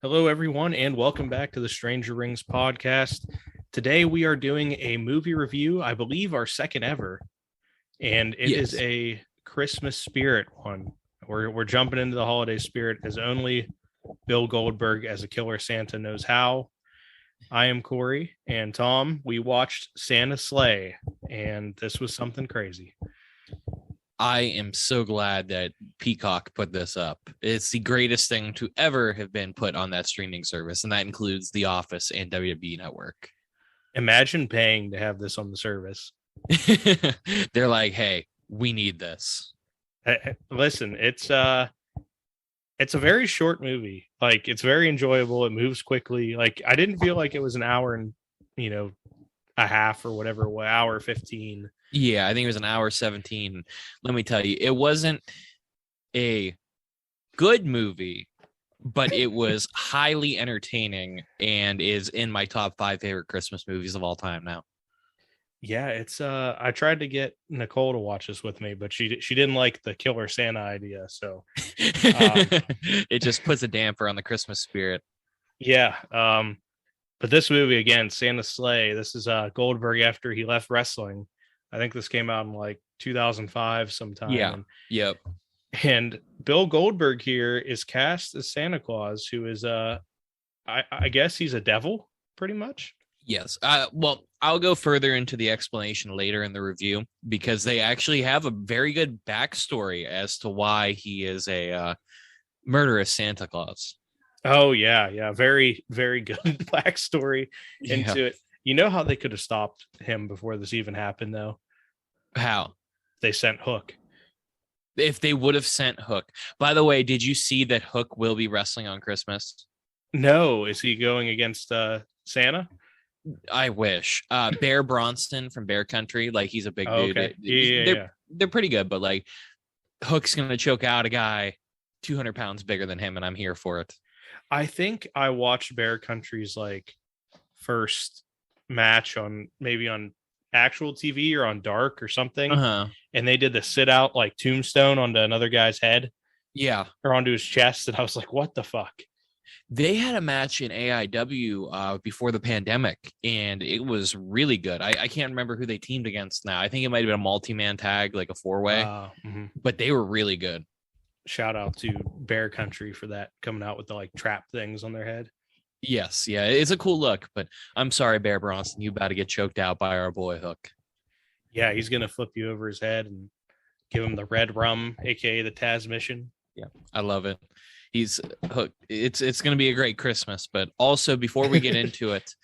Hello, everyone, and welcome back to the Stranger Rings podcast. Today, we are doing a movie review, I believe our second ever, and it is a Christmas spirit one. We're jumping into the holiday spirit as only Bill Goldberg as a killer Santa knows how. I am Corey, and Tom, we watched Santa's Sleigh, and this was something crazy. I am so glad that Peacock put this up. It's the greatest thing to ever have been put on that streaming service, and that includes The Office and WWE Network. Imagine paying to have this on the service. They're like, hey, we need this. Listen, it's a very short movie. Like, it's very enjoyable. It moves quickly. Like, I didn't feel like it was an hour and, a half or whatever, hour 15. Yeah, I think it was an hour 17. Let me tell you, it wasn't a good movie, but it was highly entertaining and is in my top 5 favorite Christmas movies of all time now. Yeah, it's I tried to get Nicole to watch this with me, but she didn't like the killer Santa idea, so it just puts a damper on the Christmas spirit. Yeah, but this movie again, Santa's Sleigh, this is Goldberg after he left wrestling. I think this came out in like 2005 sometime. Yeah. Yep. And Bill Goldberg here is cast as Santa Claus, who is I guess he's a devil, pretty much. Yes. Well, I'll go further into the explanation later in the review because they actually have a very good backstory as to why he is a murderous Santa Claus. Oh yeah, very, very good backstory into it. You know how they could have stopped him before this even happened, though? How? They sent Hook. If they would have sent Hook. By the way, did you see that Hook will be wrestling on Christmas? No. Is he going against Santa? I wish. Bear Bronson from Bear Country, like he's a big dude. Okay. They're pretty good, but like Hook's going to choke out a guy 200 pounds bigger than him, and I'm here for it. I think I watched Bear Country's like first match on actual TV or on Dark or something, and they did the sit out like tombstone onto another guy's head, or onto his chest, and I was like, what the fuck? They had a match in AIW before the pandemic, and it was really good. I can't remember who they teamed against now. I think it might have been a multi-man tag, like a 4-way, but they were really good. Shout out to Bear Country for that, coming out with the like trap things on their head. Yes, yeah, it's a cool look, but I'm sorry, Bear Bronson, you about to get choked out by our boy Hook. Yeah, he's gonna flip you over his head and give him the red rum, aka the Taz mission. Yeah, I love it. He's Hook. It's gonna be a great Christmas, but also before we get into it,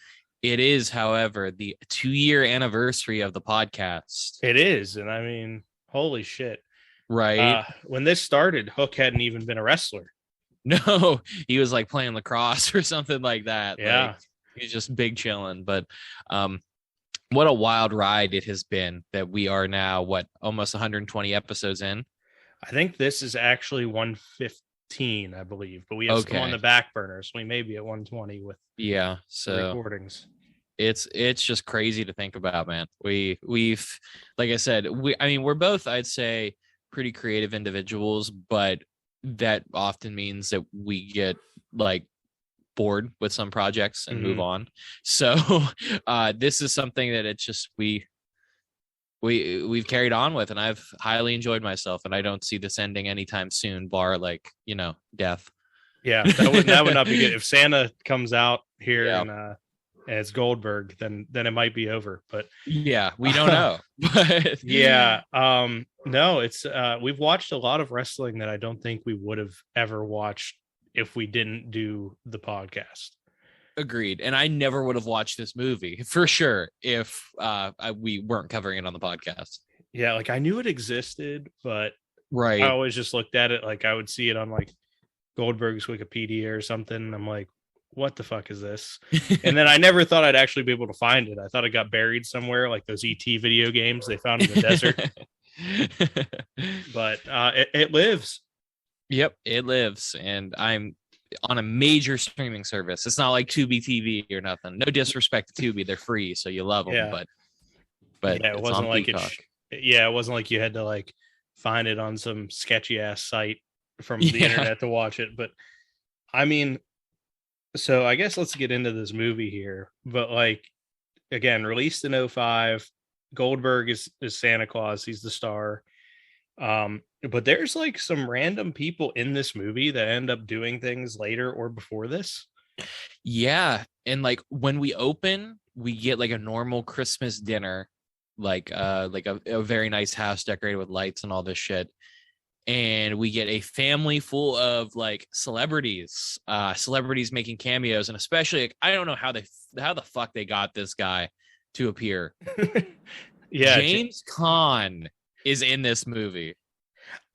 it is, however, the 2-year anniversary of the podcast. It is, and I mean, holy shit! Right when this started, Hook hadn't even been a wrestler. No, he was like playing lacrosse or something like that. Yeah. Like, he's just big chilling. But what a wild ride it has been that we are now, almost 120 episodes in? I think this is actually 115, I believe. But we have some on the back burner, so we may be at 120 with recordings. It's just crazy to think about, man. We've like I said, we're both, I'd say, pretty creative individuals, but that often means that we get like bored with some projects and move on. So this is something that it's just we've carried on with, and I've highly enjoyed myself, and I don't see this ending anytime soon, bar like death. Yeah, that would not be good. If Santa comes out here and it's Goldberg, then it might be over. But yeah, we don't know. But yeah, no, it's we've watched a lot of wrestling that I don't think we would have ever watched if we didn't do the podcast. Agreed. And I never would have watched this movie for sure if we weren't covering it on the podcast. Yeah, like I knew it existed, but Right. I always just looked at it like I would see it on like Goldberg's Wikipedia or something. And I'm like, what the fuck is this? And then I never thought I'd actually be able to find it. I thought it got buried somewhere, like those ET video games they found in the desert. But it lives. Yep, it lives, and I'm on a major streaming service. It's not like Tubi TV or nothing. No disrespect to Tubi, they're free, so you love them. Yeah. But yeah, it wasn't like it wasn't like you had to like find it on some sketchy ass site from the internet to watch it. But I mean, so I guess let's get into this movie here. But like, again, released in 2005. Goldberg is Santa Claus. He's the star. But there's like some random people in this movie that end up doing things later or before this. Yeah. And like when we open, we get like a normal Christmas dinner, like a very nice house decorated with lights and all this shit. And we get a family full of like celebrities making cameos. And especially, like, I don't know how the fuck they got this guy to appear. Yeah. James Caan is in this movie.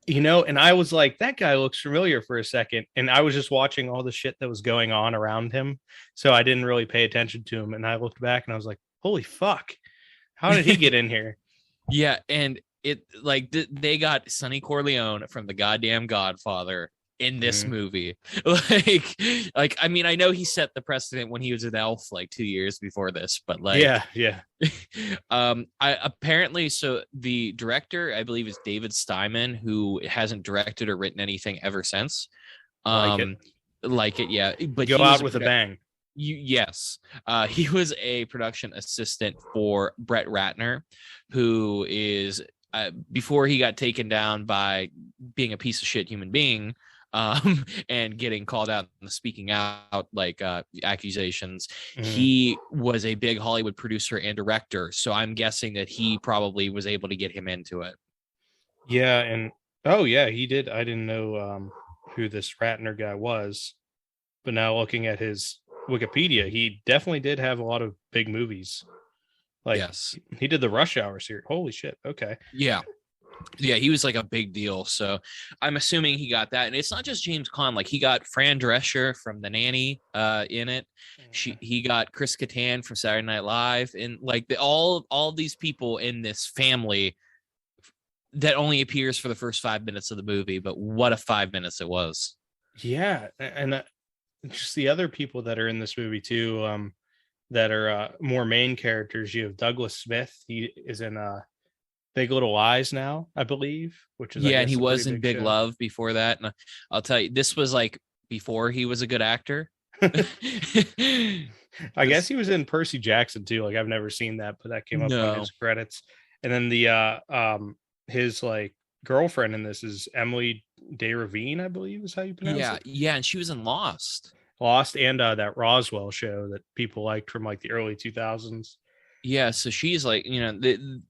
And I was like, that guy looks familiar for a second. And I was just watching all the shit that was going on around him. So I didn't really pay attention to him. And I looked back and I was like, holy fuck. How did he get in here? Yeah. And it like they got Sonny Corleone from the goddamn Godfather in this movie. Like, I mean, I know he set the precedent when he was an elf like 2 years before this, but like, yeah. I apparently, so the director, I believe, is David Steinman, who hasn't directed or written anything ever since. Like it, yeah. But go out with a bang. Yes. He was a production assistant for Brett Ratner, who is before he got taken down by being a piece of shit human being, and getting called out and speaking out like accusations. He was a big Hollywood producer and director, so I'm guessing that he probably was able to get him into it. Yeah, and he did. I didn't know who this Ratner guy was, but now looking at his Wikipedia, he definitely did have a lot of big movies. Like, yes, he did the Rush Hour series. Holy shit. Okay. Yeah, he was like a big deal. So I'm assuming he got that. And it's not just James Caan. Like, he got Fran Drescher from The Nanny in it. He got Chris Kattan from Saturday Night Live. And like all these people in this family that only appears for the first 5 minutes of the movie. But what a 5 minutes it was. Yeah. And just the other people that are in this movie too, that are more main characters. You have Douglas Smith. He is in Big Little Lies now, I believe, which is, and he was in Big Love before that. And I'll tell you, this was like before he was a good actor. I guess he was in Percy Jackson too. Like, I've never seen that, but that came up on his credits. And then the his like girlfriend in this is Emilie de Ravin, I believe is how you pronounce it. Yeah, and she was in Lost, and that Roswell show that people liked from like the early 2000s. Yeah, so she's like,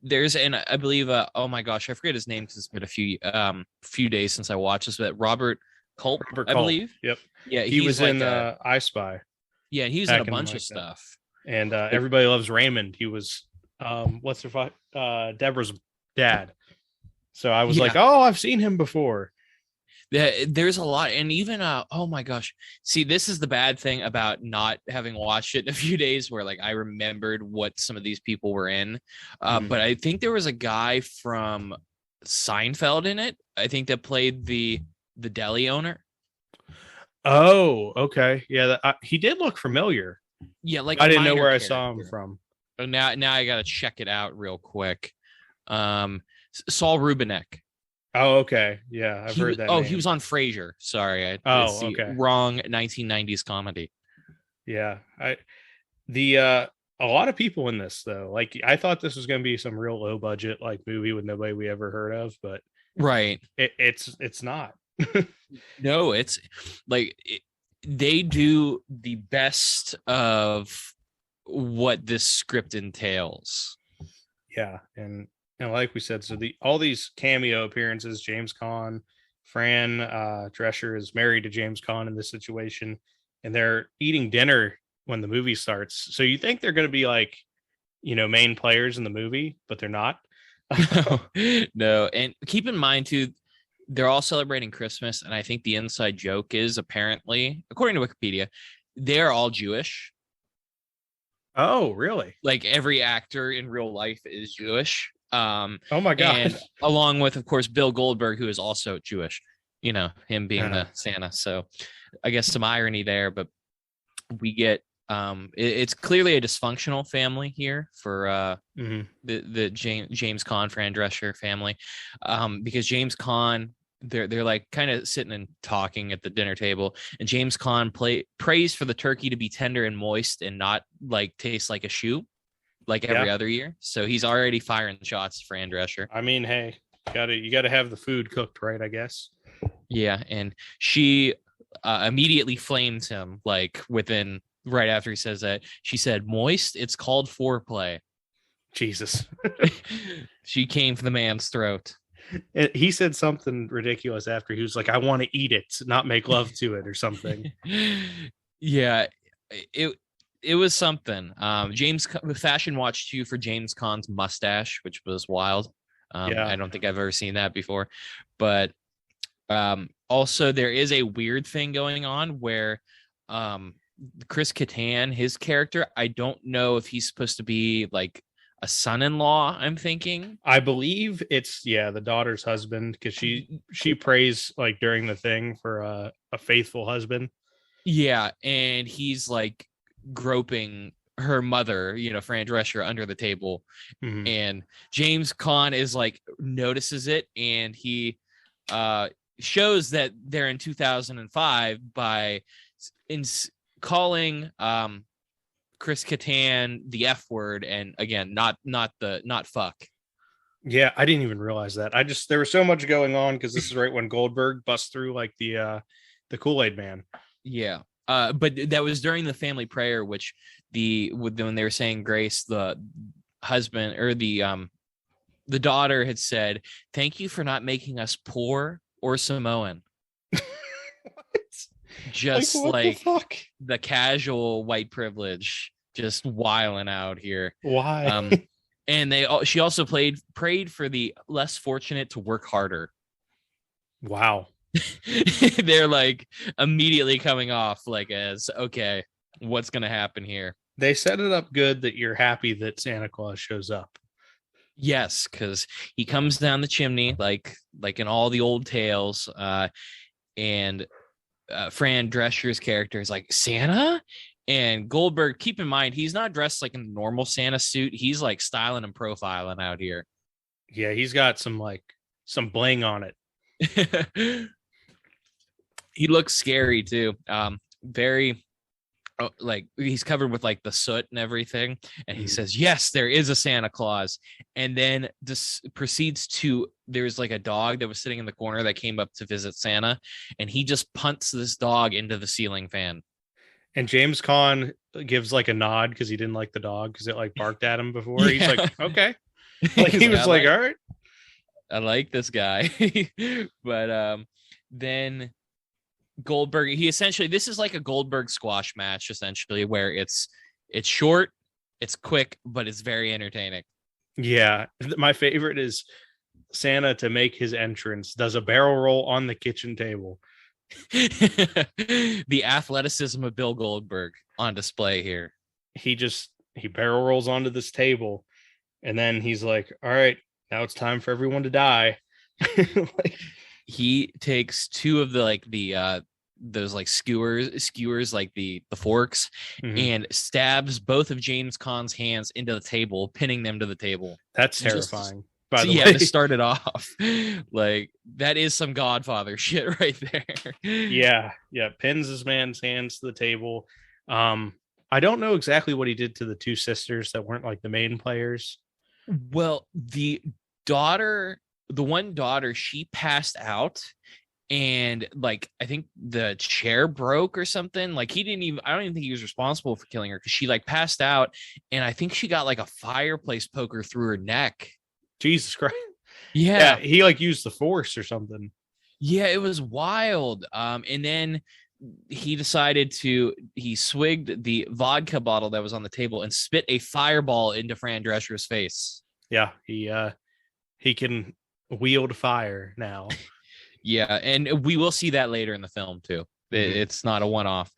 there's, and I believe, oh my gosh, I forget his name because it's been a few days since I watched this, but Robert Culp, I believe. Yep. Yeah, he was like in I Spy. Yeah, he was in a bunch of stuff. And Everybody Loves Raymond. He was what's her Deborah's dad. So I was like, oh, I've seen him before. There's a lot, and even oh my gosh, see, this is the bad thing about not having watched it in a few days, where like I remembered what some of these people were in, but I think there was a guy from Seinfeld in it, I think, that played the deli owner. Oh, okay, yeah, he did look familiar. Yeah, like I didn't know where I saw him from. Oh, now I gotta check it out real quick. Saul Rubinek. Oh, okay. Yeah, I've heard that. Oh, name. He was on Frasier. Sorry. Okay. Wrong 1990s comedy. Yeah. A lot of people in this though. Like, I thought this was going to be some real low budget like movie with nobody we ever heard of, but right. It's not. No, it's like they do the best of what this script entails. Yeah, and like we said, so all these cameo appearances, James Caan, Fran Drescher is married to James Caan in this situation, and they're eating dinner when the movie starts. So you think they're going to be like, main players in the movie, but they're not. No. And keep in mind too, they're all celebrating Christmas, and I think the inside joke is apparently, according to Wikipedia, they're all Jewish. Oh, really? Like every actor in real life is Jewish. Oh my God. And along with, of course, Bill Goldberg, who is also Jewish, you know, him being the Santa. So I guess some irony there, but we get it's clearly a dysfunctional family here for the James Caan, Fran Drescher family, because James Caan, they're like kind of sitting and talking at the dinner table, and James Caan prays for the turkey to be tender and moist and not like taste like a shoe like every other year. So he's already firing shots, Fran Drescher. I mean, hey, you gotta have the food cooked right, I guess. Yeah, and she immediately flames him, like right after he says that. She said, "Moist, it's called foreplay." Jesus. She came for the man's throat. He said something ridiculous after. He was like, "I want to eat it, not make love to it," or something. Yeah, it was something. James Fashion Watch 2 for James Caan's mustache, which was wild. I don't think I've ever seen that before. But also there is a weird thing going on where Chris Caan, his character, I don't know if he's supposed to be like a son-in-law, I'm thinking. I believe it's the daughter's husband, because she prays like during the thing for a faithful husband. Yeah, and he's like groping her mother, you know, Fran Drescher, under the table. Mm-hmm. And James Caan is like notices it, and he shows that they're in 2005 by calling Chris Caan the F word, and again, not fuck. Yeah, I didn't even realize that. There was so much going on, because this is right when Goldberg busts through like the Kool-Aid man. Yeah. But that was during the family prayer, which when they were saying grace, the husband or the daughter had said, "Thank you for not making us poor or Samoan." Just like the casual white privilege, just wiling out here. Why? And she also prayed for the less fortunate to work harder. Wow. They're like immediately coming off like as, okay, what's gonna happen here? They set it up good that you're happy that Santa Claus shows up. Yes, because he comes down the chimney like in all the old tales, and Fran Drescher's character is like, "Santa?" And Goldberg, keep in mind, he's not dressed like in a normal Santa suit. He's like styling and profiling out here. Yeah, he's got some bling on it. He looks scary too. Very like he's covered with like the soot and everything. And he says, "Yes, there is a Santa Claus." And then this proceeds to, there's like a dog that was sitting in the corner that came up to visit Santa, and he just punts this dog into the ceiling fan. And James Caan gives like a nod because he didn't like the dog because it like barked at him before. Yeah. He's like, okay. Like he was like, all right. I like this guy. But then Goldberg, this is like a Goldberg squash match, essentially, where it's short, it's quick, but it's very entertaining. Yeah. My favorite is Santa, to make his entrance, does a barrel roll on the kitchen table. The athleticism of Bill Goldberg on display here. He barrel rolls onto this table, and then he's like, all right, now it's time for everyone to die. He takes two of the those like skewers like the forks, and stabs both of James Caan's hands into the table, pinning them to the table. That's terrifying. By the way, to start it off, like that is some Godfather shit right there. Yeah, pins his man's hands to the table. I don't know exactly what he did to the two sisters that weren't like the main players. Well, the one daughter, she passed out, and like I think the chair broke or something. Like I don't even think he was responsible for killing her, because she like passed out, and I think she got like a fireplace poker through her neck. Jesus Christ. Yeah, he like used the force or something. Yeah, it was wild. And then he swigged the vodka bottle that was on the table and spit a fireball into Fran Drescher's face. Yeah, he can wield fire now. Yeah, and we will see that later in the film too. It's not a one-off.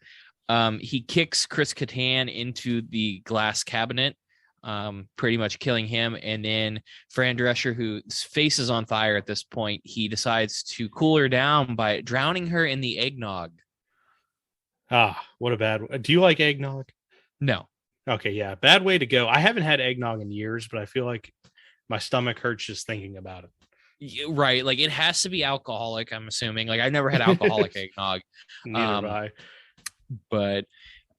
He kicks Chris Caan into the glass cabinet, pretty much killing him. And then Fran Drescher, whose face is on fire at this point, he decides to cool her down by drowning her in the eggnog. What a bad. Do you like eggnog? No. Okay, yeah, bad way to go. I haven't had eggnog in years, but I feel like my stomach hurts just thinking about it. Right, like it has to be alcoholic, I'm assuming. Like I've never had alcoholic eggnog. Neither have I. But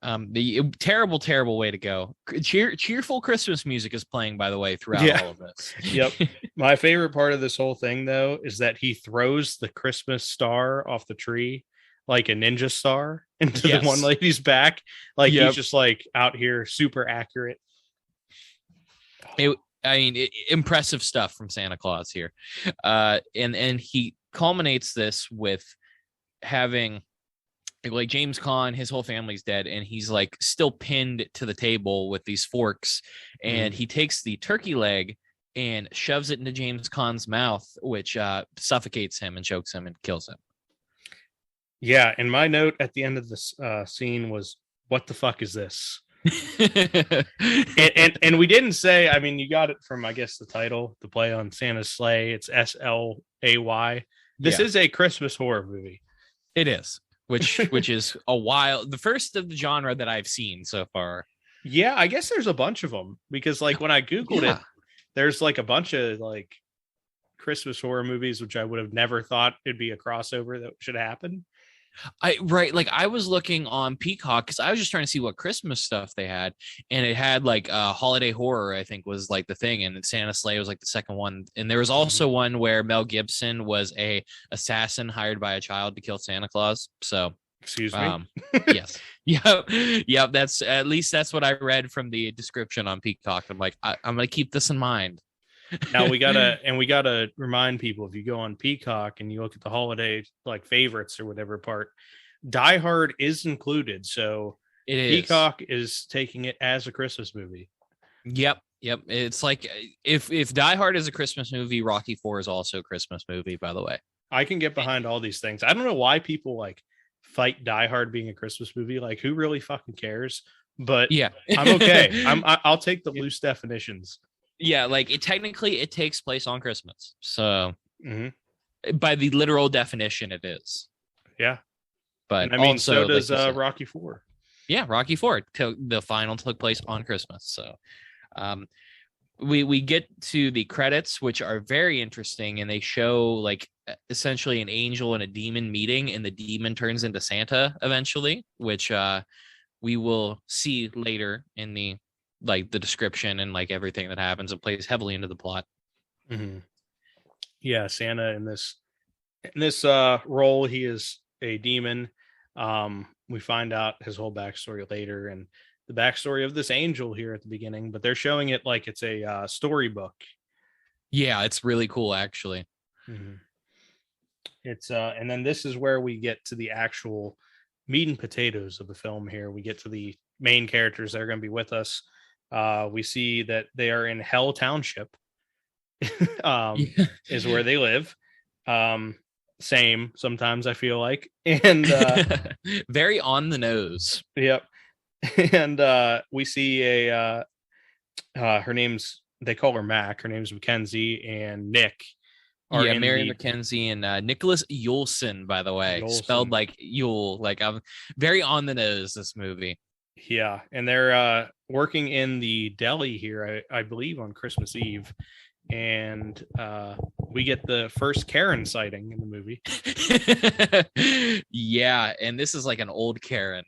the terrible way to go. Cheerful Christmas music is playing, by the way, throughout all of this. Yep. My favorite part of this whole thing, though, is that he throws the Christmas star off the tree like a ninja star into the one lady's back. Like he's just like out here super accurate. Impressive stuff from Santa Claus here. And he culminates this with having like James Caan, his whole family's dead, and he's like still pinned to the table with these forks, and he takes the turkey leg and shoves it into James Caan's mouth, which suffocates him and chokes him and kills him. Yeah, and my note at the end of this scene was, "What the fuck is this?" and we didn't say. I mean, you got it from, I guess, the title, the play on Santa's sleigh. It's SLAY. This is a Christmas horror movie. It is, which is the first of the genre that I've seen so far. Yeah, I guess there's a bunch of them because, like, when I googled it, there's like a bunch of like Christmas horror movies, which I would have never thought it'd be a crossover that should happen. Like I was looking on Peacock because I was just trying to see what Christmas stuff they had, and it had like holiday horror, I think, was like the thing, and Santa Sleigh was like the second one, and there was also one where Mel Gibson was a assassin hired by a child to kill Santa Claus. So excuse me. Yes. Yeah. That's what I read from the description on Peacock. I'm like, I'm gonna keep this in mind. Now we gotta remind people, if you go on Peacock and you look at the holiday like favorites or whatever part, Die Hard is included. So Peacock is taking it as a Christmas movie. Yep. It's like if Die Hard is a Christmas movie, Rocky IV is also a Christmas movie, by the way. I can get behind all these things. I don't know why people like fight Die Hard being a Christmas movie. Like, who really fucking cares? But yeah, I'm okay. I'll take the loose definitions. Yeah, like it takes place on Christmas. So by the literal definition, it is. Yeah. But I mean, also, so does Rocky IV. Yeah, Rocky IV. The final took place on Christmas. So we get to the credits, which are very interesting, and they show like essentially an angel and a demon meeting, and the demon turns into Santa eventually, which we will see later in the description and like everything that happens. It plays heavily into the plot. Yeah, Santa in this role, he is a demon. We find out his whole backstory later, and the backstory of this angel here at the beginning, but they're showing it like it's a storybook. Yeah, it's really cool, actually. It's and then this is where we get to the actual meat and potatoes of the film. Here we get to the main characters that are going to be with us. We see that they are in Hell Township, is where they live. Same sometimes, I feel like, and very on the nose. Yep. And we see her name's, they call her Mac. Her name's Mackenzie, and Nick. Mary Mackenzie and Nicholas Yulson, by the way, spelled like Yule. Like, I'm very on the nose, this movie. Yeah, and they're working in the deli here, I believe, on Christmas Eve, and we get the first Karen sighting in the movie. Yeah, and this is like an old Karen.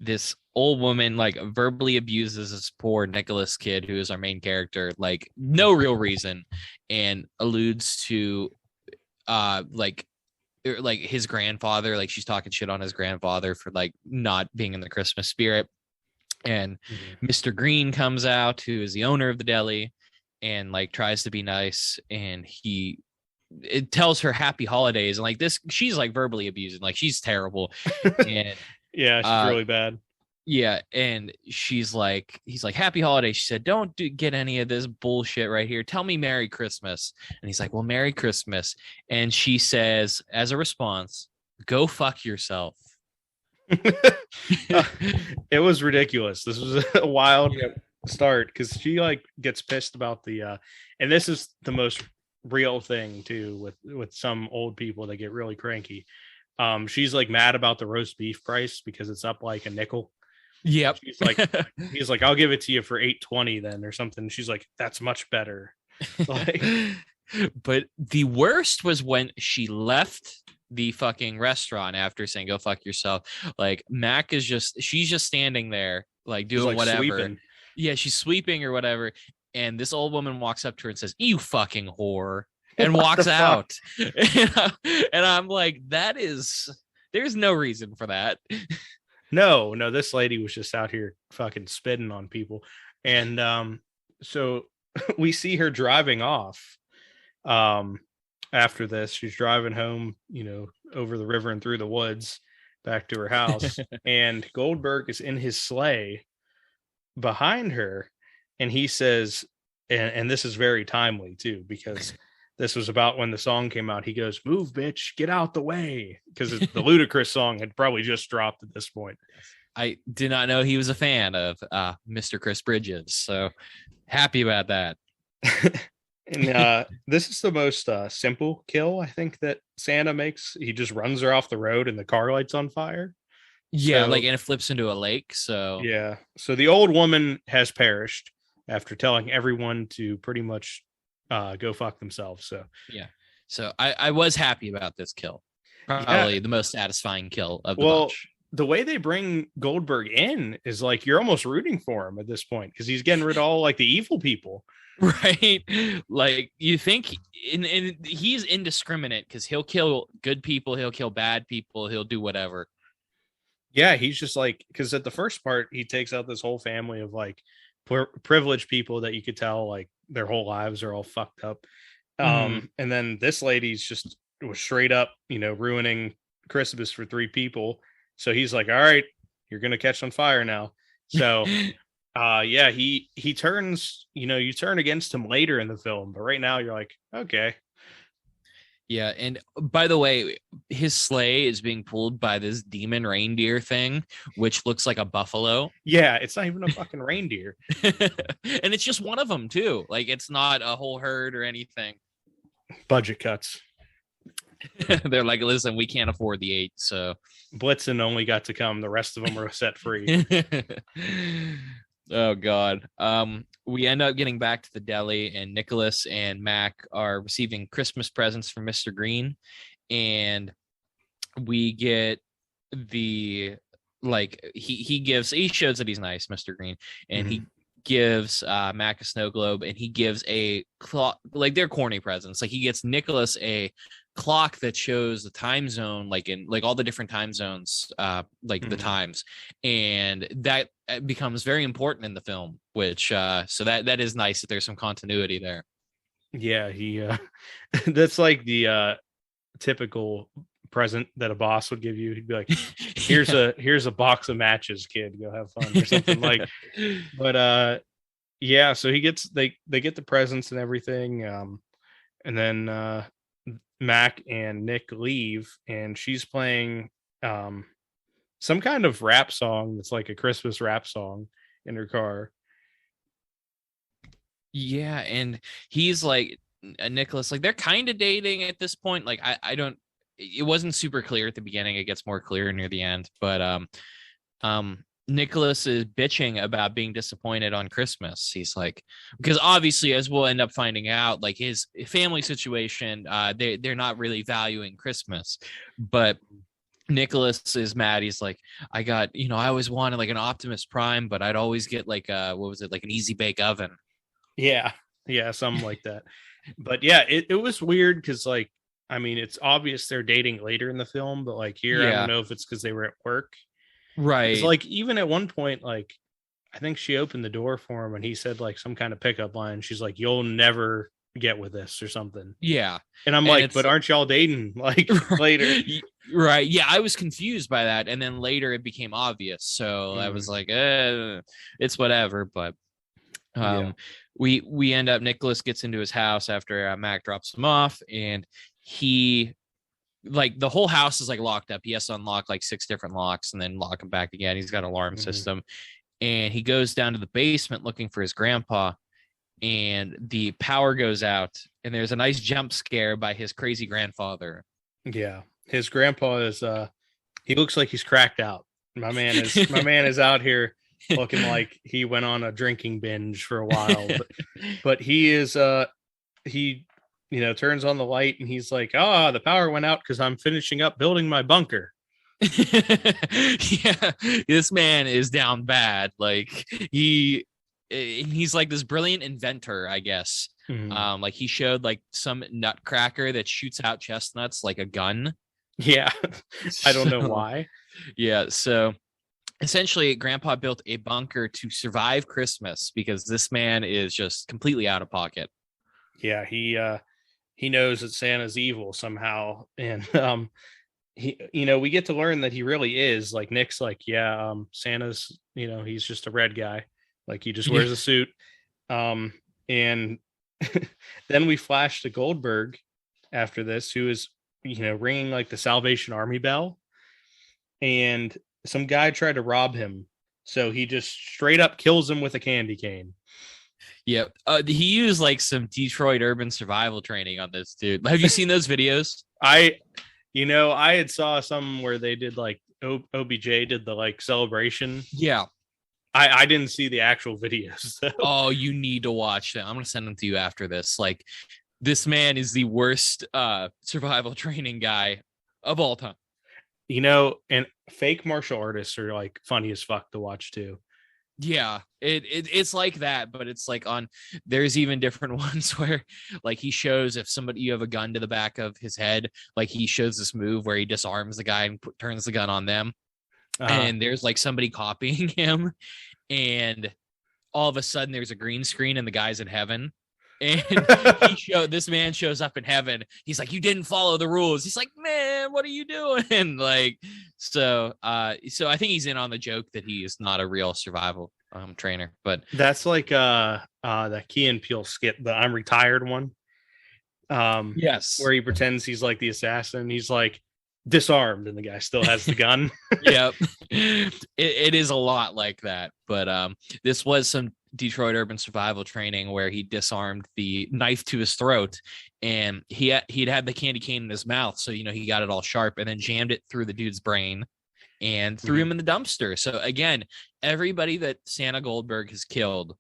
This old woman like verbally abuses this poor Nicholas kid, who is our main character, like no real reason, and alludes to like his grandfather. Like, she's talking shit on his grandfather for like not being in the Christmas spirit. And Mr. Green comes out, who is the owner of the deli, and like tries to be nice, and it tells her happy holidays, and like this, she's like verbally abusing, like she's terrible. And yeah, she's really bad. Yeah, and he's like, happy holiday. She said, don't get any of this bullshit right here. Tell me Merry Christmas. And he's like, well, Merry Christmas. And she says, as a response, go fuck yourself. It was ridiculous. This was a wild start because she like gets pissed about the and this is the most real thing too with some old people that get really cranky. She's like mad about the roast beef price because it's up like a nickel. Yep. He's like, I'll give it to you for $8.20 then or something. She's like, that's much better. Like, but the worst was when she left the fucking restaurant after saying go fuck yourself. Like Mac is she's just standing there like doing like whatever. Sweeping. Yeah, she's sweeping or whatever. And this old woman walks up to her and says, you fucking whore, and walks out. And I'm like, there's no reason for that. No, this lady was just out here fucking spitting on people. And so we see her driving off. After this, she's driving home, over the river and through the woods back to her house. And Goldberg is in his sleigh behind her. And he says, and this is very timely too, because this was about when the song came out. He goes, move, bitch, get out the way. Because the Ludacris song had probably just dropped at this point. I did not know he was a fan of Mr. Chris Bridges. So happy about that. And this is the most simple kill, I think, that Santa makes. He just runs her off the road and the car lights on fire. Yeah, and it flips into a lake. So yeah. So the old woman has perished after telling everyone to pretty much go fuck themselves. So yeah. So I was happy about this kill. Probably the most satisfying kill of the bunch. The way they bring Goldberg in is like you're almost rooting for him at this point because he's getting rid of all like the evil people. Right, like you think, and he's indiscriminate because he'll kill good people, he'll kill bad people, he'll do whatever. Yeah, he's just like, because at the first part he takes out this whole family of like privileged people that you could tell like their whole lives are all fucked up. And then this lady's just was straight up, ruining Christmas for 3 people. So he's like, all right, you're gonna catch on fire now. So. Yeah, he turns, you turn against him later in the film, but right now you're like, okay. Yeah, and by the way, his sleigh is being pulled by this demon reindeer thing, which looks like a buffalo. Yeah, it's not even a fucking reindeer. And it's just one of them too. Like it's not a whole herd or anything. Budget cuts. They're like, listen, we can't afford the 8, so Blitzen only got to come. The rest of them were set free. Oh God. We end up getting back to the deli, and Nicholas and Mac are receiving Christmas presents from Mr. Green, and we get the he shows that he's nice, Mr. Green, and he gives Mac a snow globe, and he gives a clock. Like they're corny presents. Like he gets Nicholas a clock that shows the time zone, like in like all the different time zones, the times, and that becomes very important in the film, which so that is nice that there's some continuity there. Yeah, he that's like the typical present that a boss would give you. He'd be like, here's a box of matches, kid, go have fun, or something. Like, but yeah, so he gets they get the presents and everything, and then Mac and Nick leave, and she's playing some kind of rap song that's like a Christmas rap song in her car. Yeah, and he's like, Nicholas, like they're kind of dating at this point. Like I don't, it wasn't super clear at the beginning. It gets more clear near the end, but Nicholas is bitching about being disappointed on Christmas. He's like, because obviously, as we'll end up finding out, like his family situation, they're not really valuing Christmas. But Nicholas is mad. He's like, I got, I always wanted like an Optimus Prime, but I'd always get like what was it, like an Easy Bake Oven? Yeah, something like that. But yeah, it was weird because like, I mean, it's obvious they're dating later in the film, but like here, I don't know if it's because they were at work. Right. It's like even at one point, like I think she opened the door for him and he said like some kind of pickup line. She's like, you'll never get with this or something. Yeah. And I'm like, but aren't y'all dating like later? Right. Yeah, I was confused by that. And then later it became obvious. So I was like, it's whatever. But Yeah. we end up, Nicholas gets into his house after Mac drops him off, and he, like, the whole house is like locked up. He has to unlock like 6 different locks and then lock them back again. He's got an alarm system. And he goes down to the basement looking for his grandpa, and the power goes out, and there's a nice jump scare by his crazy grandfather. Yeah. His grandpa is he looks like he's cracked out. My man is out here looking like he went on a drinking binge for a while. But he is he turns on the light and he's like, the power went out because I'm finishing up building my bunker. Yeah, this man is down bad. Like he's like this brilliant inventor, I guess. Like he showed like some nutcracker that shoots out chestnuts like a gun. Yeah. I don't know why. Yeah, so essentially Grandpa built a bunker to survive Christmas because this man is just completely out of pocket. Yeah, he knows that Santa's evil somehow, and he, we get to learn that he really is. Like, Nick's like, yeah, Santa's, he's just a red guy, like he just wears a suit. And then we flash to Goldberg after this, who is ringing like the Salvation Army bell, and some guy tried to rob him, so he just straight up kills him with a candy cane. Yep. He used like some Detroit urban survival training on this dude. Have you seen those videos? I had saw some where they did like OBJ did the like celebration. Yeah. I didn't see the actual videos. So. Oh, you need to watch them. I'm going to send them to you after this. Like, this man is the worst survival training guy of all time. And fake martial artists are like funny as fuck to watch too. Yeah, it's like that, but it's like there's even different ones where like he shows if you have a gun to the back of his head, like he shows this move where he disarms the guy and turns the gun on them. And there's like somebody copying him, and all of a sudden there's a green screen and the guy's in heaven. And this man shows up in heaven. He's like, you didn't follow the rules. He's like, man, what are you doing? Like, so I think he's in on the joke that he is not a real survival trainer. But that's like that Key and Peele skit, the I'm retired one. Yes, where he pretends he's like the assassin. He's like disarmed, and the guy still has the gun. Yep, it is a lot like that. But this was some Detroit urban survival training where he disarmed the knife to his throat, and he'd had the candy cane in his mouth, so he got it all sharp, and then jammed it through the dude's brain and threw him in the dumpster. So again, everybody that Santa Goldberg has killed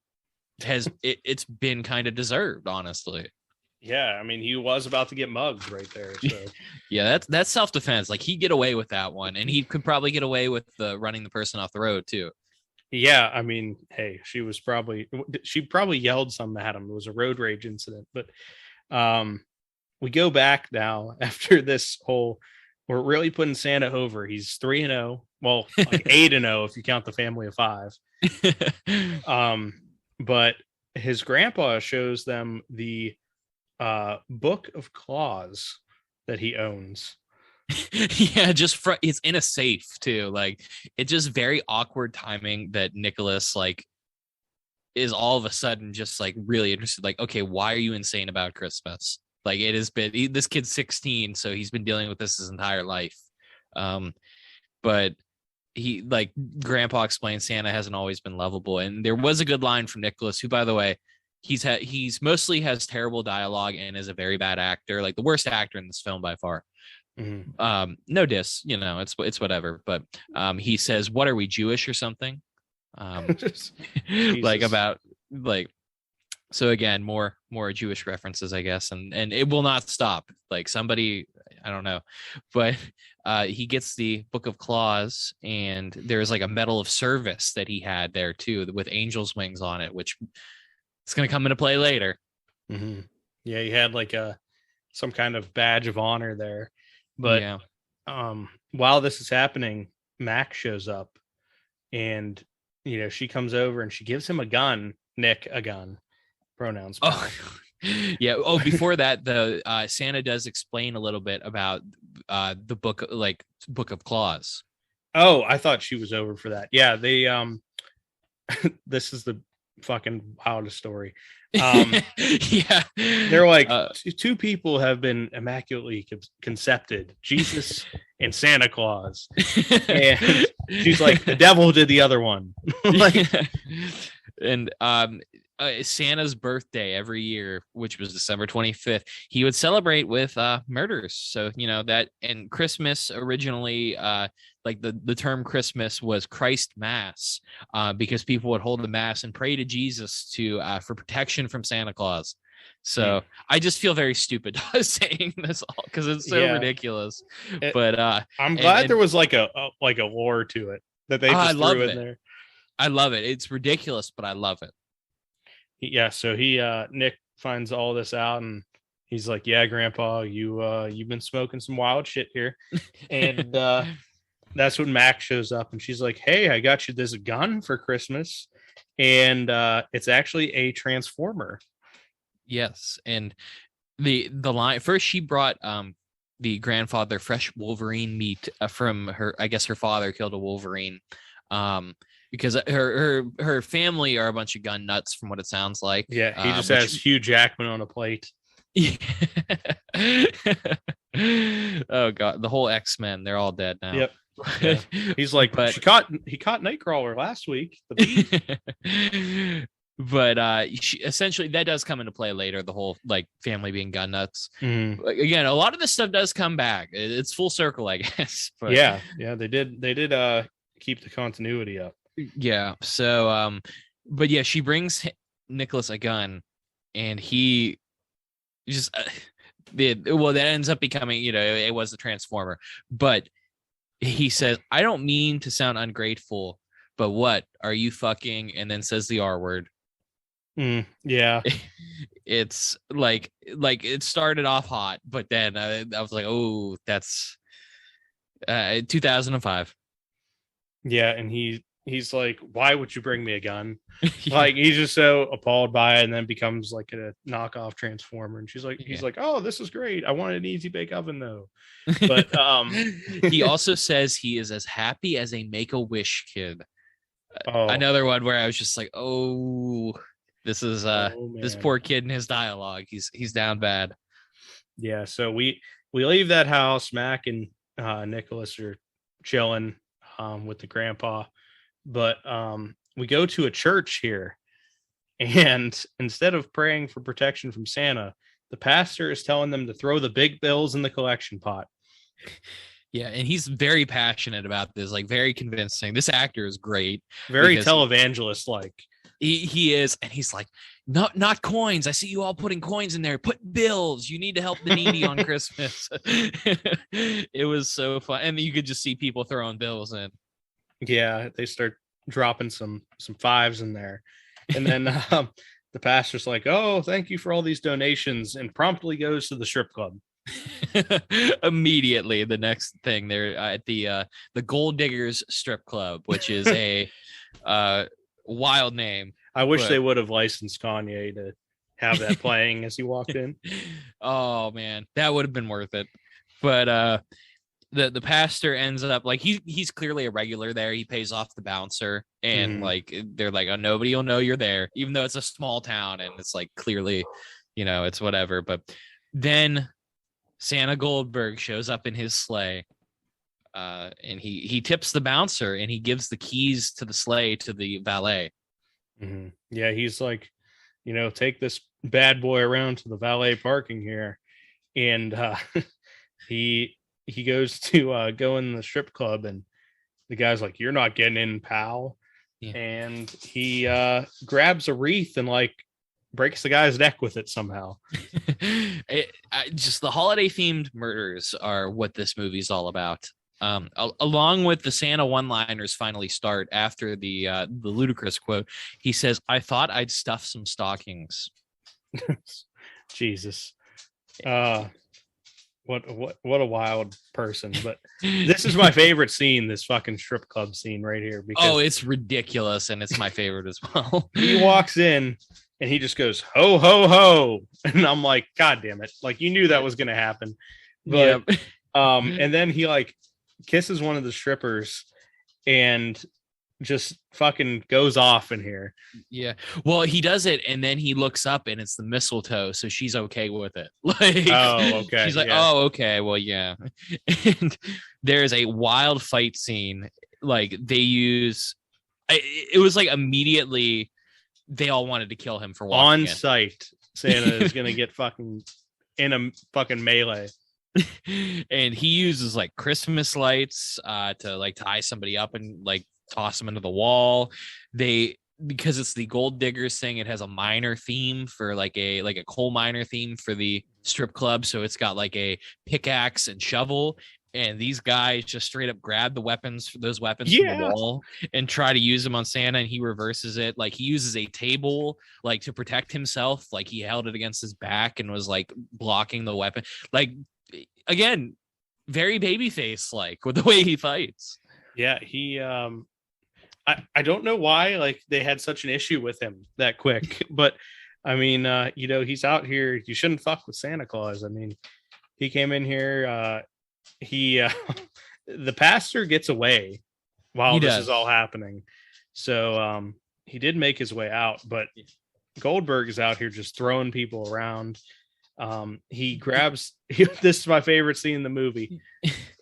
it's been kind of deserved, honestly. Yeah, I mean, he was about to get mugged right there. So. Yeah, that's self-defense. Like, he'd get away with that one, and he could probably get away with running the person off the road too. Yeah, I mean, hey, she probably yelled something at him. It was a road rage incident. But we go back now after this whole, we're really putting Santa over. He's 3-0. Well, like 8-0 if you count the family of 5. But his grandpa shows them the book of claws that he owns. Yeah, it's in a safe too. Like, it's just very awkward timing that Nicholas like is all of a sudden just like really interested. Like, okay, why are you insane about Christmas? Like, it has been this kid's 16, so he's been dealing with this his entire life. But he, like, Grandpa explains Santa hasn't always been lovable, and there was a good line from Nicholas, who, by the way, he's mostly has terrible dialogue and is a very bad actor, like the worst actor in this film by far. Mm-hmm. No diss, it's whatever. But he says, "What are we, Jewish or something?" Like, about like, so again, more Jewish references, I guess, and it will not stop. Like, somebody, I don't know, but he gets the Book of Claws, and there's like a medal of service that he had there too, with angels' wings on it, which it's going to come into play later. Mm-hmm. Yeah, he had like some kind of badge of honor there. But yeah. While this is happening, Mac shows up, and she comes over and she gives him a gun. Nick, a gun. Pronouns. Oh, Yeah. Oh, before that, the Santa does explain a little bit about the book of claws. Oh, I thought she was over for that. Yeah, they this is the fucking wildest story. Yeah, They're like two people have been immaculately concepted, Jesus and Santa Claus, and she's like, the devil did the other one. Like, and Santa's birthday every year, which was December 25th, he would celebrate with murders. So that, and Christmas originally, like the term Christmas was Christ Mass, because people would hold the mass and pray to Jesus for protection from Santa Claus. So I just feel very stupid saying this all because it's so ridiculous. But I'm glad there was like a lore to it that they just threw in there. I love it. It's ridiculous, but I love it. Yeah. So Nick finds all this out and he's like, yeah, Grandpa, you've been smoking some wild shit here. And that's when Mac shows up and she's like, hey, I got you this gun for Christmas. And it's actually a transformer. Yes. And the line first, she brought the grandfather fresh Wolverine meat from her. I guess her father killed a Wolverine. Because her family are a bunch of gun nuts, from what it sounds like. Yeah, he just has Hugh Jackman on a plate. Oh god, the whole X-Men, they're all dead now. Yep. Yeah. He's like, but he caught Nightcrawler last week. But essentially that does come into play later. The whole like family being gun nuts. Again, a lot of this stuff does come back. It's full circle, I guess. But, yeah, they did keep the continuity up. Yeah. So, but yeah, she brings Nicholas a gun, and he just that ends up becoming, it was the Transformer. But he says, "I don't mean to sound ungrateful, but what are you fucking?" And then says the R word. Yeah. It's like it started off hot, but then I was like, oh, that's 2005. Yeah, and he's like, why would you bring me a gun? Yeah. Like, he's just so appalled by it, and then becomes like a knockoff Transformer. And she's like, he's like, oh, this is great. I wanted an easy bake oven though. But he also says he is as happy as a Make-A-Wish kid. Oh. Another one where I was just like, oh, this is this poor kid and his dialogue. He's down bad. Yeah. So we leave that house. Mac and Nicholas are chilling with the grandpa, but we go to a church here, and instead of praying for protection from Santa, the pastor is telling them to throw the big bills in the collection pot. Yeah, and he's very passionate about this, like very convincing. This actor is great. Very televangelist like. He is, and he's like, not coins. I see you all putting coins in there. Put bills. You need to help the needy on Christmas. It was so fun, and you could just see people throwing bills in. Yeah, they start dropping some fives in there, and then the pastor's like, "Oh, thank you for all these donations," and promptly goes to the strip club. Immediately, the next thing they're at the Gold Diggers strip club, which is a wild name. I wish they would have licensed Kanye to have that playing as he walked in. Oh man, that would have been worth it. But the pastor ends up like he's clearly a regular there. He pays off the bouncer, and like they're like, oh, nobody will know you're there, even though it's a small town and it's like clearly, it's whatever. But then Santa Goldberg shows up in his sleigh, and he tips the bouncer and he gives the keys to the sleigh to the valet. Yeah, he's like, take this bad boy around to the valet parking here, and he goes to go in the strip club, and the guy's like, you're not getting in, pal. Yeah. And he grabs a wreath and like breaks the guy's neck with it somehow. Just the holiday themed murders are what this movie's all about. Along with the Santa one-liners finally start after the ludicrous quote. He says, I thought I'd stuff some stockings. Jesus. What a wild person. But this is my favorite scene, this fucking strip club scene right here, because it's ridiculous, and it's my favorite as well. He walks in and he just goes, ho ho ho, and I'm like, God damn it, like you knew that was gonna happen. But Yep. And then he like kisses one of the strippers and just fucking goes off in here. Yeah. Well, he does it, and then he looks up, and it's the mistletoe, so she's okay with it. Like, oh, okay. She's like, yeah. oh, okay. Well, yeah. And there's a wild fight scene. Like it was like immediately they all wanted to kill him for walking on sight. Santa is gonna get fucking in a fucking melee. And he uses like Christmas lights to like tie somebody up and like toss them into the wall. Because it's the gold diggers thing, it has a miner theme for like a coal miner theme for the strip club, so it's got like a pickaxe and shovel, and these guys just straight up grab those weapons from the wall and try to use them on Santa, and he reverses it. Like he uses a table like to protect himself, like he held it against his back and was like blocking the weapon. Like, again, very babyface like with the way he fights. Yeah, he I don't know why like they had such an issue with him that quick, but I mean, he's out here. You shouldn't fuck with Santa Claus. I mean, he came in here. The pastor gets away while this is all happening, so he did make his way out. But Goldberg is out here just throwing people around. He grabs. This is my favorite scene in the movie.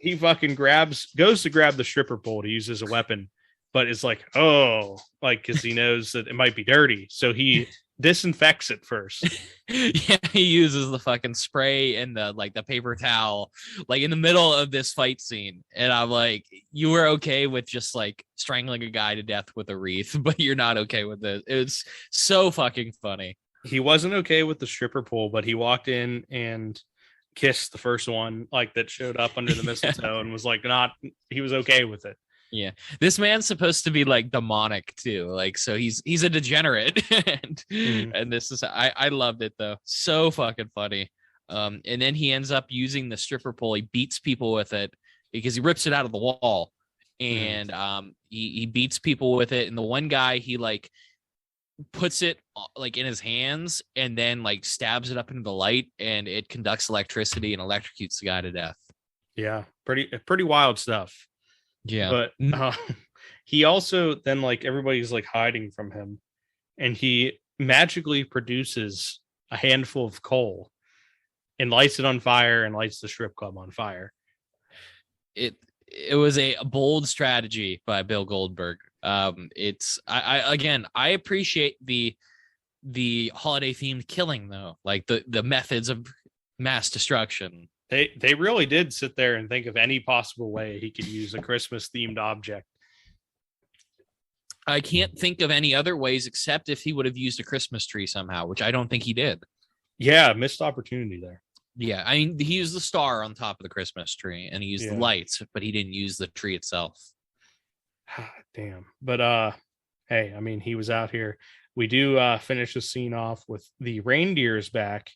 He fucking goes to grab the stripper pole to use as a weapon. But it's like, because he knows that it might be dirty. So he disinfects it first. Yeah, he uses the fucking spray and the paper towel, like in the middle of this fight scene. And I'm like, you were okay with just like strangling a guy to death with a wreath, but you're not okay with it. It's so fucking funny. He wasn't okay with the stripper pole, but he walked in and kissed the first one, like that showed up under the mistletoe, and was like, he was okay with it. Yeah, this man's supposed to be like demonic too, like so he's a degenerate. And this is I loved it though, so fucking funny. And then he ends up using the stripper pole. He beats people with it because he rips it out of the wall, and he beats people with it. And the one guy, he like puts it like in his hands and then like stabs it up into the light, and it conducts electricity and electrocutes the guy to death. Yeah, pretty wild stuff. Yeah, but he also then like everybody's like hiding from him, and he magically produces a handful of coal and lights it on fire and lights the strip club on fire. It was a bold strategy by Bill Goldberg. It's I appreciate the holiday themed killing though, like the methods of mass destruction. They really did sit there and think of any possible way he could use a Christmas themed object. I can't think of any other ways except if he would have used a Christmas tree somehow, which I don't think he did. Yeah, missed opportunity there. Yeah, I mean, he used the star on top of the Christmas tree, and he used the lights, but he didn't use the tree itself. Damn. But hey, I mean, he was out here. We do finish the scene off with the reindeers back,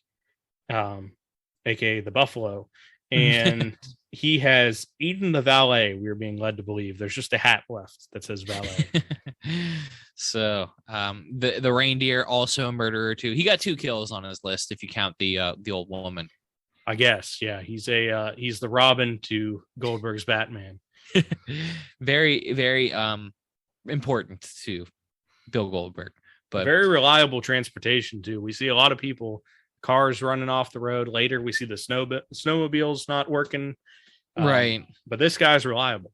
aka the buffalo, and he has eaten the valet. We are being led to believe there's just a hat left that says valet. So the reindeer, also a murderer too. He got 2 kills on his list if you count the old woman. I guess, yeah. He's the Robin to Goldberg's Batman. Very, very important to Bill Goldberg, but very reliable transportation too. We see a lot of people, cars running off the road. Later, we see the snowmobiles not working. Right, but this guy's reliable.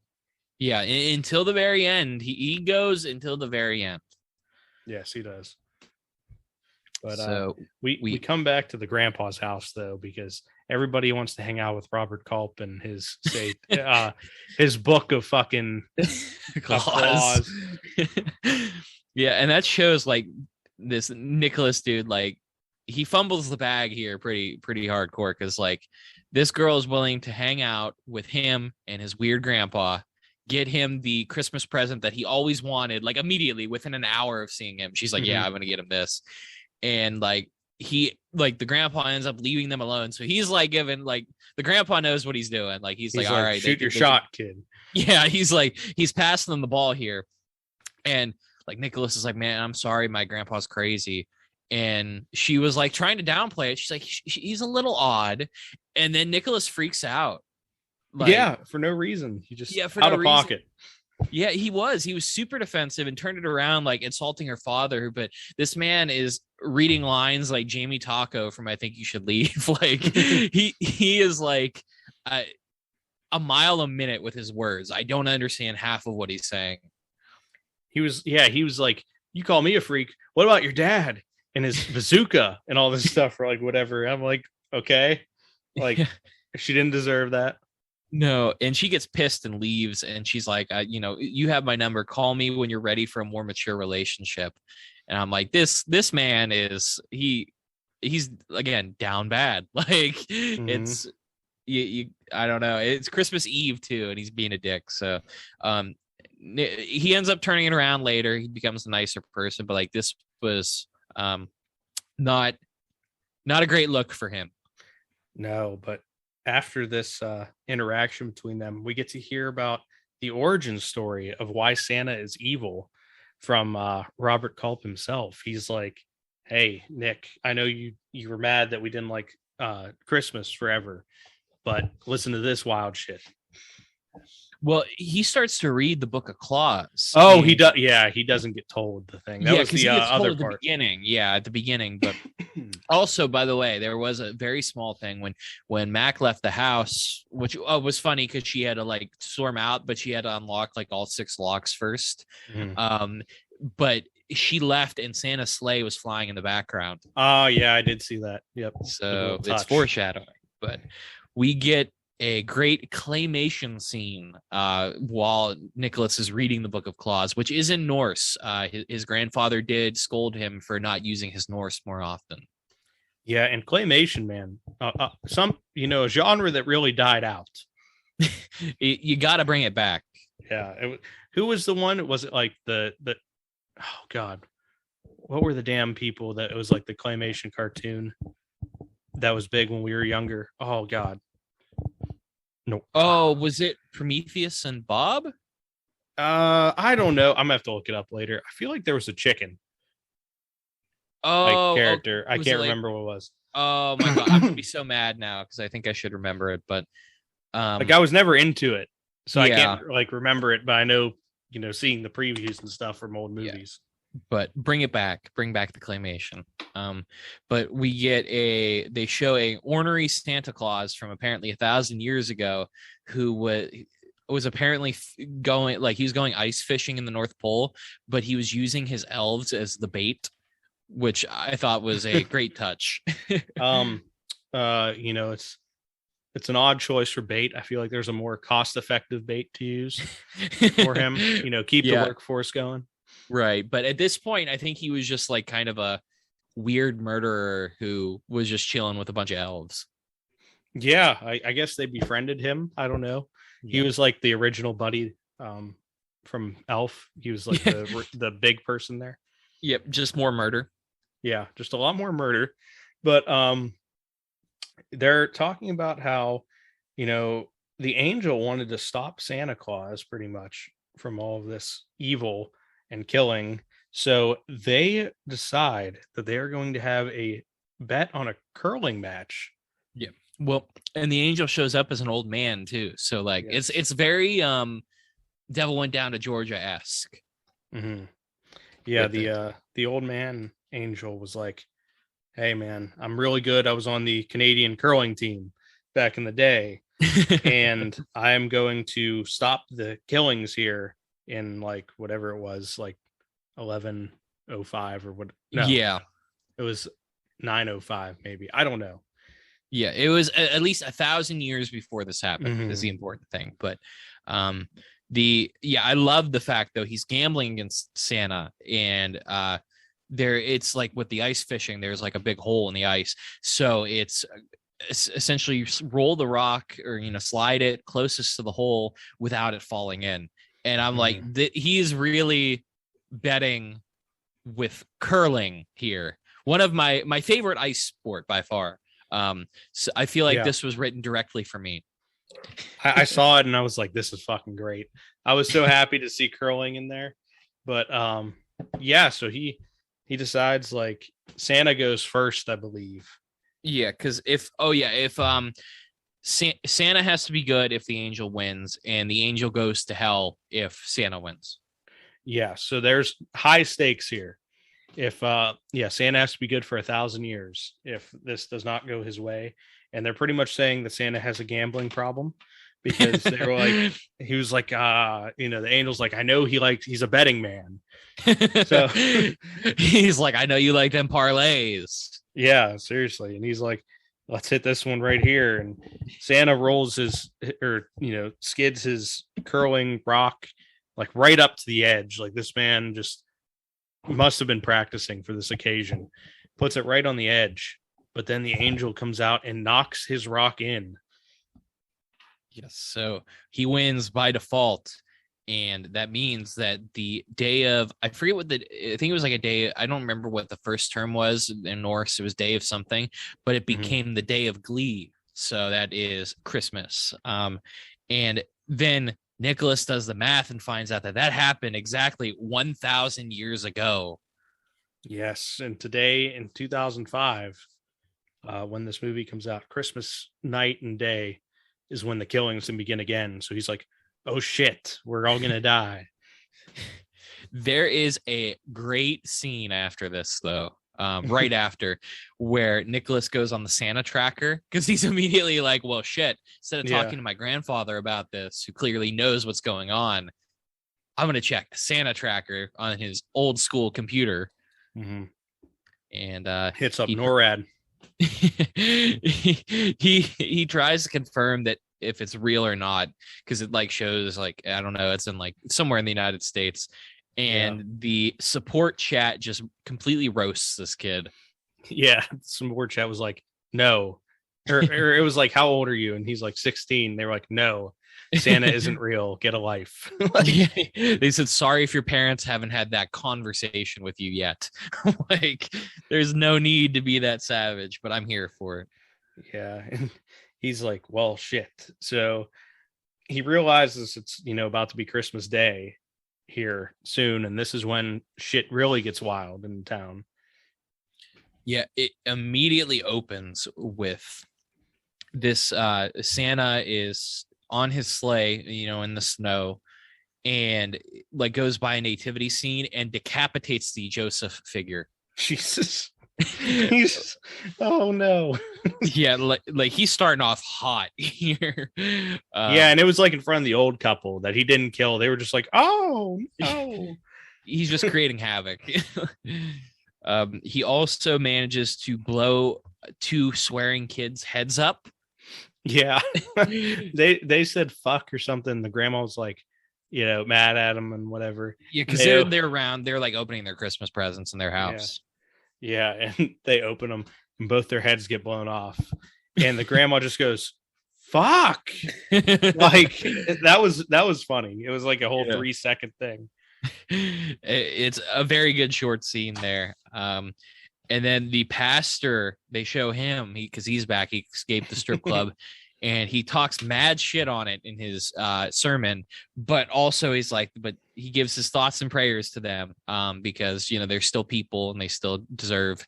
Yeah, until the very end. He goes until the very end. Yes, he does. But so we come back to the grandpa's house though, because everybody wants to hang out with Robert Culp and his his book of fucking claws. Yeah, and that shows like this Nicholas dude, like he fumbles the bag here pretty hardcore, because like this girl is willing to hang out with him and his weird grandpa, get him the Christmas present that he always wanted, like immediately within an hour of seeing him. She's like, yeah, I'm gonna get him this. And like he like the grandpa ends up leaving them alone. So he's like giving like the grandpa knows what he's doing. Like he's like, all right, shoot your shot, kid. Yeah, he's passing them the ball here. And like Nicholas is like, man, I'm sorry, my grandpa's crazy. And she was like trying to downplay it. She's like, he's a little odd. And then Nicholas freaks out. Like, yeah, for no reason. He just for out of pocket. Yeah, he was super defensive and turned it around, like insulting her father. But this man is reading lines like Jamie Taco from I Think You Should Leave. Like he is like a mile a minute with his words. I don't understand half of what he's saying. He was like, you call me a freak. What about your dad and his bazooka and all this stuff, or like whatever? I'm like, okay, like she didn't deserve that. No, and she gets pissed and leaves, and she's like, you have my number. Call me when you're ready for a more mature relationship. And I'm like, this man is he's again down bad. Like it's I don't know. It's Christmas Eve too, and he's being a dick. So he ends up turning it around later. He becomes a nicer person, but like this was not a great look for him. No, but after this interaction between them, we get to hear about the origin story of why Santa is evil from Robert Culp himself. He's like, hey, Nick, I know you were mad that we didn't like Christmas forever, but listen to this wild shit. Well, he starts to read the Book of Claus. Oh, he does. Yeah, he doesn't get told the thing. That was the other part. At the beginning. Yeah, at the beginning. But also, by the way, there was a very small thing when Mac left the house, which was funny because she had to like storm out, but she had to unlock like all 6 locks first. Mm-hmm. But she left, and Santa's sleigh was flying in the background. Oh yeah, I did see that. Yep. So it's foreshadowing. But we get a great claymation scene while Nicholas is reading the Book of Claus, which is in Norse. His grandfather did scold him for not using his Norse more often. Yeah, and claymation, man, a genre that really died out. You got to bring it back. Yeah, who was the one? Was it like the? Oh God, what were the damn people that it was like the claymation cartoon that was big when we were younger? Oh God. No. Oh, was it Prometheus and Bob? I don't know. I'm gonna have to look it up later. I feel like there was a chicken. Character. I can't remember what it was. Oh my God, I'm gonna be so mad now because I think I should remember it, but I was never into it, so I can't like remember it. But I know, seeing the previews and stuff from old movies. But bring it back. Bring back the claymation. But we get they show a ornery Santa Claus from apparently 1,000 years ago who was apparently going, like he was going ice fishing in the North Pole, but he was using his elves as the bait, which I thought was a great touch. It's an odd choice for bait. I feel like there's a more cost-effective bait to use for him. Keep the workforce going. Right. But at this point, I think he was just like kind of a weird murderer who was just chilling with a bunch of elves. Yeah, I guess they befriended him. I don't know. Yeah. He was like the original buddy from Elf. He was like the big person there. Yep, just more murder. Yeah, just a lot more murder. But they're talking about how, the angel wanted to stop Santa Claus pretty much from all of this evil and killing. So they decide that they are going to have a bet on a curling match. Yeah. Well, and the angel shows up as an old man too. So like it's very Devil Went Down to Georgia-esque. Mm-hmm. Yeah, the old man angel was like, hey man, I'm really good. I was on the Canadian curling team back in the day. And I'm going to stop the killings here in like whatever it was, like 1105 or what? No, yeah, it was 905 maybe. I don't know. Yeah, it was at least 1,000 years before this happened. Is the important thing. But I love the fact though he's gambling against Santa, and it's like with the ice fishing, there's like a big hole in the ice, so it's essentially you roll the rock or slide it closest to the hole without it falling in. And I'm like, he's really betting with curling here, One of my favorite ice sport by far. So I feel like this was written directly for me. I saw it and I was like, this is fucking great. I was so happy to see curling in there. But so he decides like Santa goes first, I believe. Yeah, because if Santa has to be good if the angel wins, and the angel goes to hell if Santa wins. Yeah, so there's high stakes here. If Santa has to be good for 1,000 years if this does not go his way. And they're pretty much saying that Santa has a gambling problem, because they were like, he was like, the angel's like, I know he's a betting man. So he's like, I know you like them parlays. Yeah, seriously. And he's like, let's hit this one right here. And Santa rolls skids his curling rock like right up to the edge. Like, this man just must have been practicing for this occasion. Puts it right on the edge. But then the angel comes out and knocks his rock in. Yes, so he wins by default. And that means that the day of, I forget I think it was like a day, I don't remember what the first term was in Norse. It was day of something, but it became the day of Glee. So that is Christmas. And then Nicholas does the math and finds out that happened exactly 1,000 years ago. Yes. And today in 2005, when this movie comes out, Christmas night and day is when the killings can begin again. So he's like, oh shit, we're all gonna die. There is a great scene after this, though, right after, where Nicholas goes on the Santa tracker, because he's immediately like, well, shit, instead of talking to my grandfather about this, who clearly knows what's going on, I'm going to check Santa tracker on his old school computer. Mm-hmm. And hits up NORAD. he tries to confirm that if it's real or not, because it like shows like, I don't know, it's in like somewhere in the United States, and the support chat just completely roasts this kid. Yeah, support chat was like, no, or it was like, how old are you? And he's like 16. They were like, no, Santa isn't real, get a life. They said, sorry if your parents haven't had that conversation with you yet. Like, there's no need to be that savage, but I'm here for it. Yeah. And he's like, well, shit. So he realizes it's, about to be Christmas Day here soon. And this is when shit really gets wild in town. Yeah, it immediately opens with this Santa is on his sleigh, in the snow, and like goes by a nativity scene and decapitates the Joseph figure. Jesus. Oh no. Yeah, like he's starting off hot here. And it was like in front of the old couple that he didn't kill. They were just like, oh no. He's just creating havoc. He also manages to blow 2 swearing kids' heads up. Yeah. they said fuck or something. The grandma was like, mad at him and whatever. Yeah, because they're around, they're like opening their Christmas presents in their house. Yeah, and they open them and both their heads get blown off. And the grandma just goes, fuck. Like, that was funny. It was like a whole 3-second thing. It's a very good short scene there. And then the pastor, they show him, because he's back, he escaped the strip club, and he talks mad shit on it in his sermon, but also he's like, but he gives his thoughts and prayers to them, because they're still people and they still deserve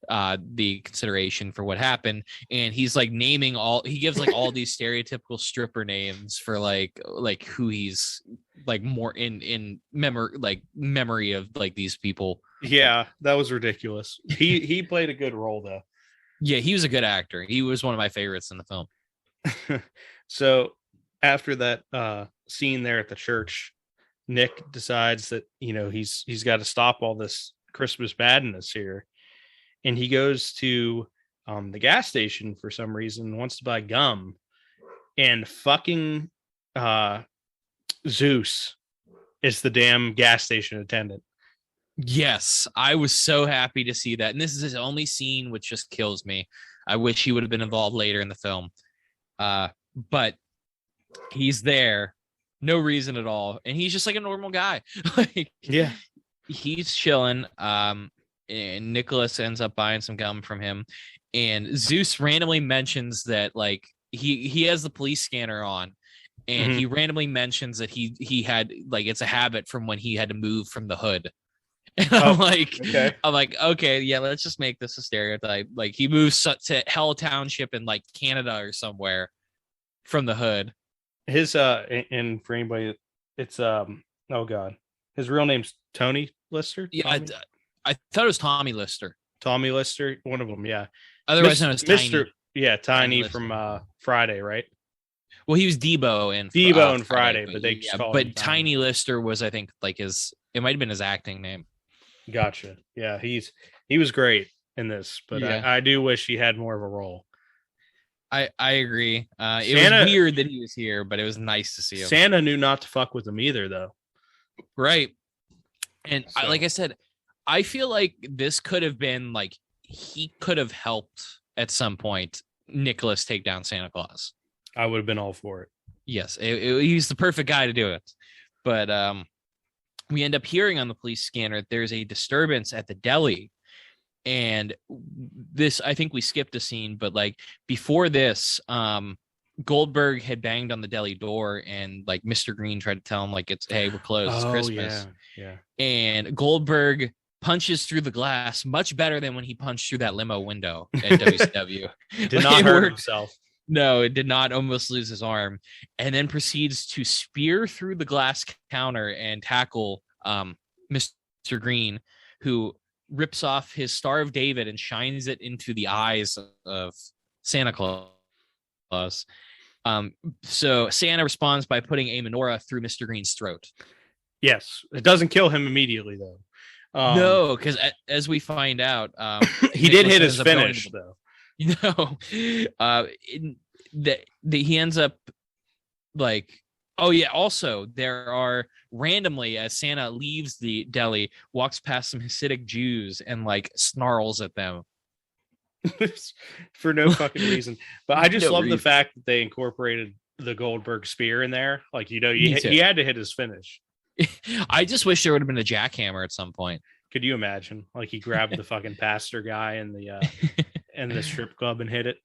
the consideration for what happened. And he's like naming he gives like all these stereotypical stripper names for like who he's like more in memory of like these people. Yeah, that was ridiculous. He played a good role though. Yeah, he was a good actor. He was one of my favorites in the film. So after that scene there at the church, Nick decides that he's got to stop all this Christmas madness here, and he goes to the gas station for some reason, wants to buy gum, and fucking Zeus is the damn gas station attendant. Yes, I was so happy to see that, and this is his only scene, which just kills me. I wish he would have been involved later in the film. But he's there, no reason at all, and he's just like a normal guy. Like, yeah, he's chilling. And and Nicholas ends up buying some gum from him. And Zeus randomly mentions that like he has the police scanner on, and he randomly mentions that he had like it's a habit from when he had to move from the hood. And I'm like, okay, yeah, let's just make this a stereotype. Like he moves to Hell Township in like Canada or somewhere from the hood. His and for anybody, it's oh god, his real name's Tony Lister. Yeah, I thought it was Tommy Lister. Tommy Lister, one of them, yeah. Otherwise known as Tiny. Mr. Yeah, Tiny from Friday, right? Well, he was Debo in Friday, but they just called him Tiny Lister was, I think, like it might have been his acting name. Gotcha. Yeah, he was great in this, but I do wish he had more of a role. I agree. It was weird that he was here, but it was nice to see him. Santa knew not to fuck with him either, though. Right. And like I said, I feel like this could have been like he could have helped at some point Nicholas take down Santa Claus. I would have been all for it. Yes, he's the perfect guy to do it. But we end up hearing on the police scanner there's a disturbance at the deli. And this, I think we skipped a scene, but like before this, Goldberg had banged on the deli door, and like Mr. Green tried to tell him like hey, we're closed, it's Christmas. Yeah. And Goldberg punches through the glass much better than when he punched through that limo window at WCW. Did not hurt himself. No, it did not almost lose his arm, and then proceeds to spear through the glass counter and tackle Mr. Green, who rips off his Star of David and shines it into the eyes of Santa Claus. So Santa responds by putting a menorah through Mr. Green's throat. Yes, it doesn't kill him immediately though. No, because as we find out, he did hit his finish though. No, he ends up like, oh yeah. Also, there are randomly as Santa leaves the deli, walks past some Hasidic Jews and like snarls at them for no fucking reason. But I just love the fact that they incorporated the Goldberg spear in there. Like he had to hit his finish. I just wish there would have been a jackhammer at some point. Could you imagine? Like he grabbed the fucking pastor guy in the and the strip club and hit it.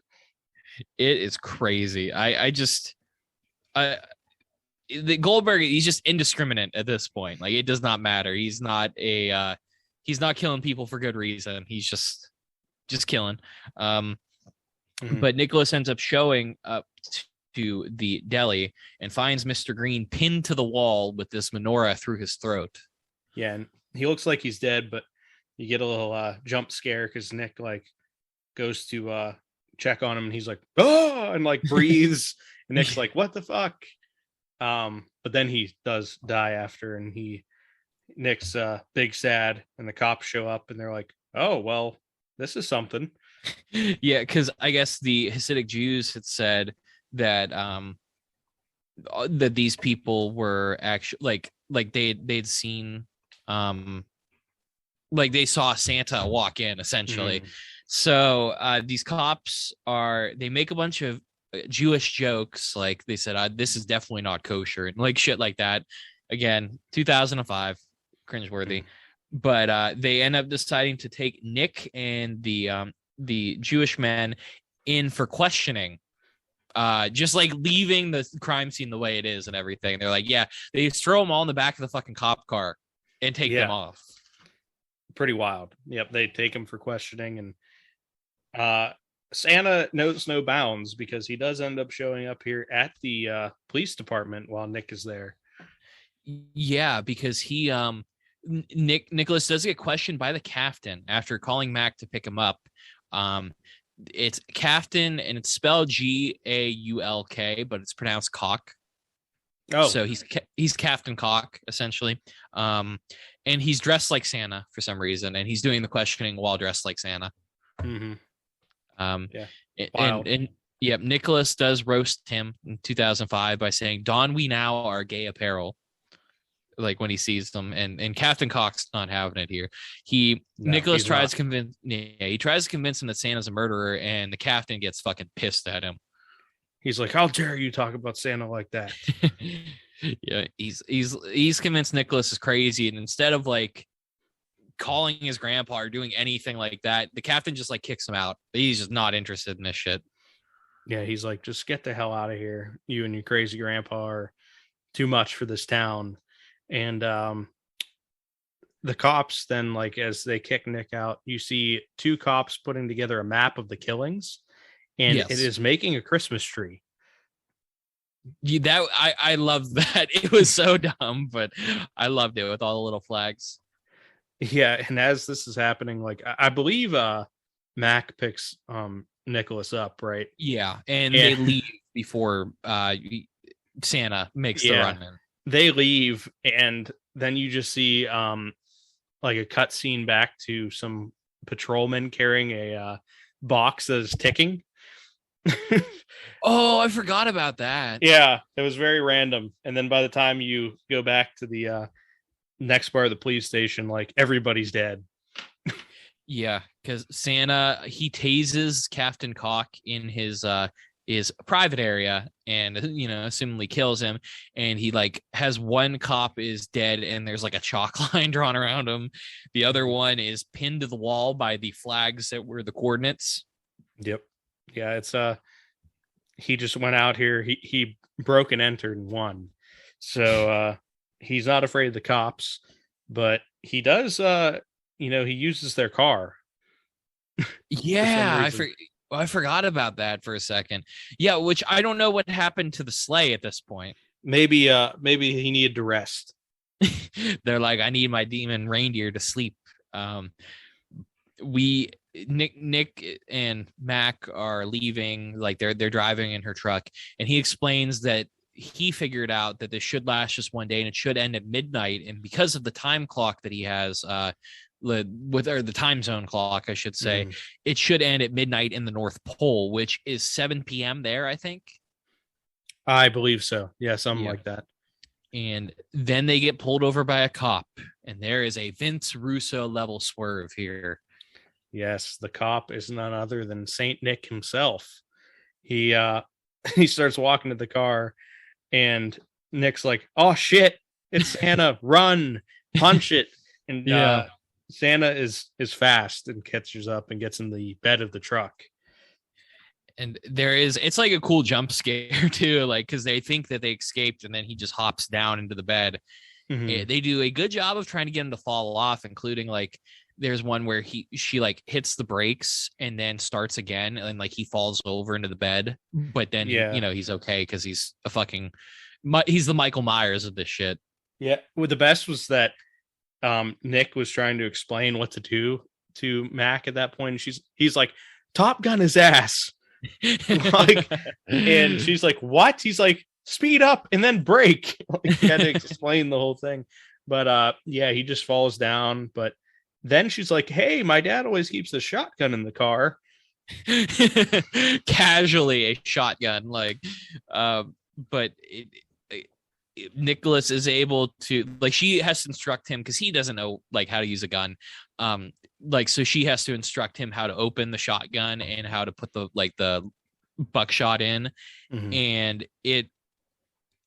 It is crazy. The Goldberg, he's just indiscriminate at this point. Like it does not matter. He's not killing people for good reason. He's just killing. But Nicholas ends up showing up to the deli and finds Mr. Green pinned to the wall with this menorah through his throat. Yeah, and he looks like he's dead, but you get a little jump scare because Nick like goes to check on him, and he's like, oh, and like breathes, and Nick's like, what the fuck? But then he does die after, and Nick's big sad, and the cops show up, and they're like, oh well, this is something. Yeah, because I guess the Hasidic Jews had said that that these people were actually like they'd seen like they saw Santa walk in essentially. So these cops they make a bunch of Jewish jokes, like they said this is definitely not kosher and like shit like that. Again, 2005, cringeworthy. But they end up deciding to take Nick and the Jewish men in for questioning, just like leaving the crime scene the way it is and everything. They're like, yeah, they just throw them all in the back of the fucking cop car and take them off. Pretty wild. Yep, they take him for questioning, and Santa knows no bounds because he does end up showing up here at the police department while Nick is there. Yeah, because he Nicholas does get questioned by the captain after calling Mac to pick him up. It's captain, and it's spelled Gaulk, but it's pronounced cock. Oh, so he's Captain Cock essentially. And he's dressed like Santa for some reason, and he's doing the questioning while dressed like Santa. And Nicholas does roast him in 2005 by saying, "Don we now our gay apparel." Like when he sees them, and Captain Cock's not having it here. Nicholas tries to convince him that Santa's a murderer, and the captain gets fucking pissed at him. He's like, "How dare you talk about Santa like that?" Yeah, he's convinced Nicholas is crazy, and instead of like calling his grandpa or doing anything like that. The captain just like kicks him out. He's just not interested in this shit. Yeah, he's like, just get the hell out of here. You and your crazy grandpa are too much for this town. And the cops then, like, as they kick Nick out, you see two cops putting together a map of the killings, and it is making a Christmas tree. I love that. It was so dumb, but I loved it with all the little flags. Yeah, and as this is happening, like, I believe Mac picks Nicholas up, right? Yeah, and they leave before Santa makes the run in. They leave, and then you just see like a cut scene back to some patrolman carrying a box that is ticking. Oh, I forgot about that. Yeah, it was very random. And then by the time you go back to the next part of the police station, like, everybody's dead. Yeah, because Santa, he tases Captain Cock in his private area, and assumingly kills him. And he like has one cop is dead, and there's like a chalk line drawn around him. The other one is pinned to the wall by the flags that were the coordinates. Yep. Yeah, it's he just went out here. He broke and entered and won. So he's not afraid of the cops, but he does he uses their car. Yeah, I forgot about that for a second. Yeah, which I don't know what happened to the sleigh at this point. Maybe he needed to rest. They're like, I need my demon reindeer to sleep. Nick and Mac are leaving, like they're driving in her truck, and he explains that he figured out that this should last just one day and it should end at midnight. And because of the time clock that he has, the time zone clock, I should say, it should end at midnight in the North Pole, which is 7 p.m. there, I think. I believe so. Yeah, something like that. And then they get pulled over by a cop, and there is a Vince Russo level swerve here. Yes, the cop is none other than Saint Nick himself. He starts walking to the car, and Nick's like, "Oh shit, it's Santa! Run, punch it!" And Santa is fast and catches up and gets in the bed of the truck. And it's like a cool jump scare too, like, because they think that they escaped, and then he just hops down into the bed. They do a good job of trying to get him to fall off, including like there's one where she like hits the brakes and then starts again, and like he falls over into the bed, but then he's okay because he's he's the Michael Myers of this shit. Yeah, well, the best was that Nick was trying to explain what to do to Mac at that point, and he's like, "Top Gun his ass." Like, and she's like, "What?" He's like, "Speed up and then brake." Like, he had to explain the whole thing. But he just falls down. But then she's like, "Hey, my dad always keeps the shotgun in the car." Casually a shotgun, like, but Nicholas is able to, like, she has to instruct him because he doesn't know like how to use a gun. So she has to instruct him how to open the shotgun and how to put the buckshot in. And it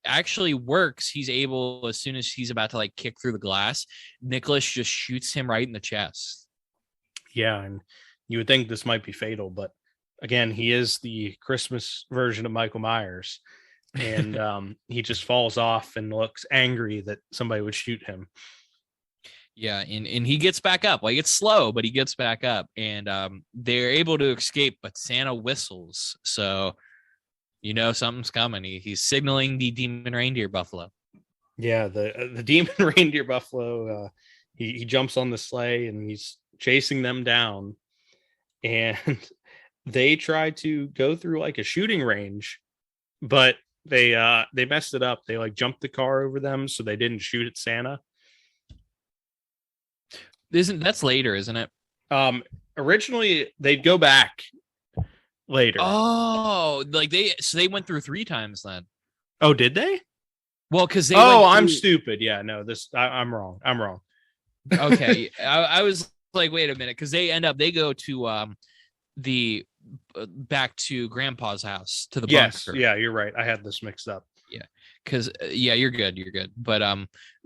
actually works. He's able, as soon as he's about to like kick through the glass, Nicholas just shoots him right in the chest. Yeah, and you would think this might be fatal, but again, he is the Christmas version of Michael Myers, and he just falls off and looks angry that somebody would shoot him. Yeah, and he gets back up. Like, it's slow, but he gets back up, and they're able to escape, but Santa whistles, so something's coming. He's signaling the demon reindeer buffalo. Yeah, the demon reindeer buffalo, he jumps on the sleigh, and he's chasing them down, and they try to go through like a shooting range, but they messed it up. They like jumped the car over them, so they didn't shoot at Santa. That's later, isn't it? Originally they'd go back later. Oh, like they went through 3 times then. Oh, did they? Well, because they. Oh, I'm stupid. Yeah, no, I'm wrong. Okay, I was like, wait a minute, because they go to the back to Grandpa's house to the bunker. Yes, yeah, you're right. I had this mixed up. Yeah, because you're good. But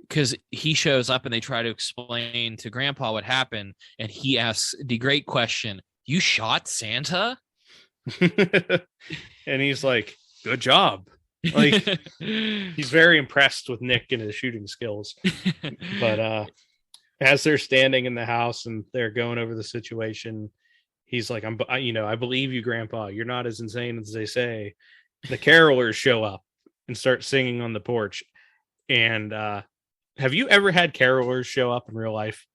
because he shows up and they try to explain to Grandpa what happened, and he asks the great question, "You shot Santa?" And he's like, "Good job." Like, he's very impressed with Nick and his shooting skills. But as they're standing in the house and they're going over the situation, he's like, I believe you, Grandpa. You're not as insane as they say." The carolers show up and start singing on the porch. And have you ever had carolers show up in real life?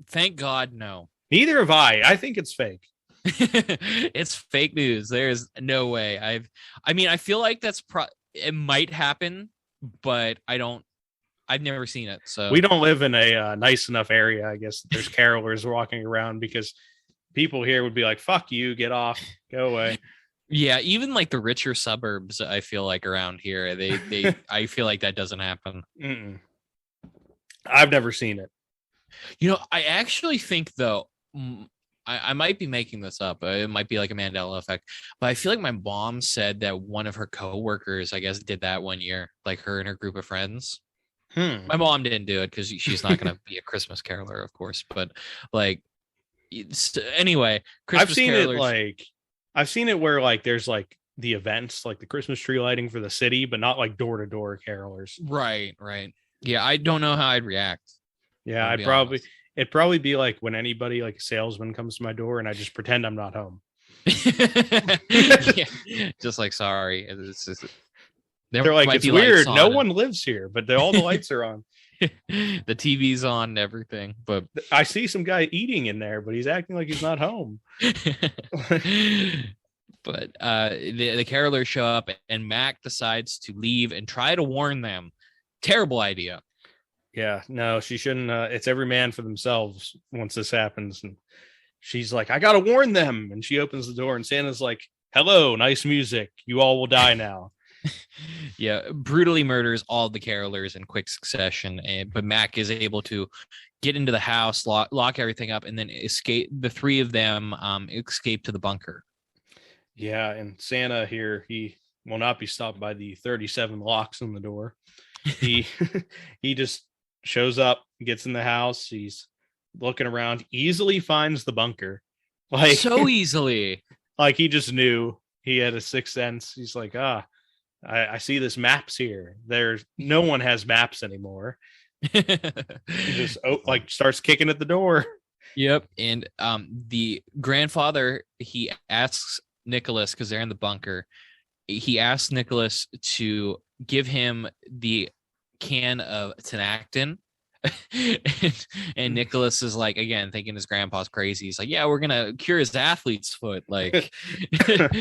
Thank God, no. Neither have I. I think it's fake. It's fake news. There's no way. I feel like it might happen, but I've never seen it. So we don't live in a nice enough area, I guess. There's carolers walking around, because people here would be like, "Fuck you, get off, go away." Yeah, even like the richer suburbs, I feel like around here, they I feel like that doesn't happen. Mm-mm. I've never seen it. I actually think, though, I might be making this up. It might be like a Mandela effect, but I feel like my mom said that one of her coworkers, I guess, did that one year, like her and her group of friends. My mom didn't do it because she's not going to be a Christmas caroler, of course. But like, anyway, Christmas I've seen it where like there's like the events, like the Christmas tree lighting for the city, but not like door to door carolers. Right. Yeah, I don't know how I'd react. Yeah, it'd probably be like when anybody, like a salesman, comes to my door and I just pretend I'm not home. Yeah, just like, sorry. They're like, it's weird. No one lives here, but all the lights are on. The TV's on and everything, but I see some guy eating in there, but he's acting like he's not home. But the carolers show up, and Mac decides to leave and try to warn them. Terrible idea. Yeah, no, she shouldn't. It's every man for themselves once this happens. And she's like, "I gotta warn them." And she opens the door, and Santa's like, "Hello, nice music. You all will die now." Yeah, brutally murders all the carolers in quick succession, but Mac is able to get into the house, lock everything up, and then escape. The three of them escape to the bunker. Yeah, and Santa here, he will not be stopped by the 37 locks on the door. He just shows up, gets in the house, he's looking around, easily finds the bunker. Like, so easily. Like, he just knew. He had a sixth sense. He's like, I see this maps here. There's no one has maps anymore. He just starts kicking at the door. Yep. And the grandfather, he asks Nicholas, because they're in the bunker, he asks Nicholas to give him the can of Tinactin. and Nicholas is like, again, thinking his grandpa's crazy. He's like, "Yeah, we're gonna cure his athlete's foot." Like, but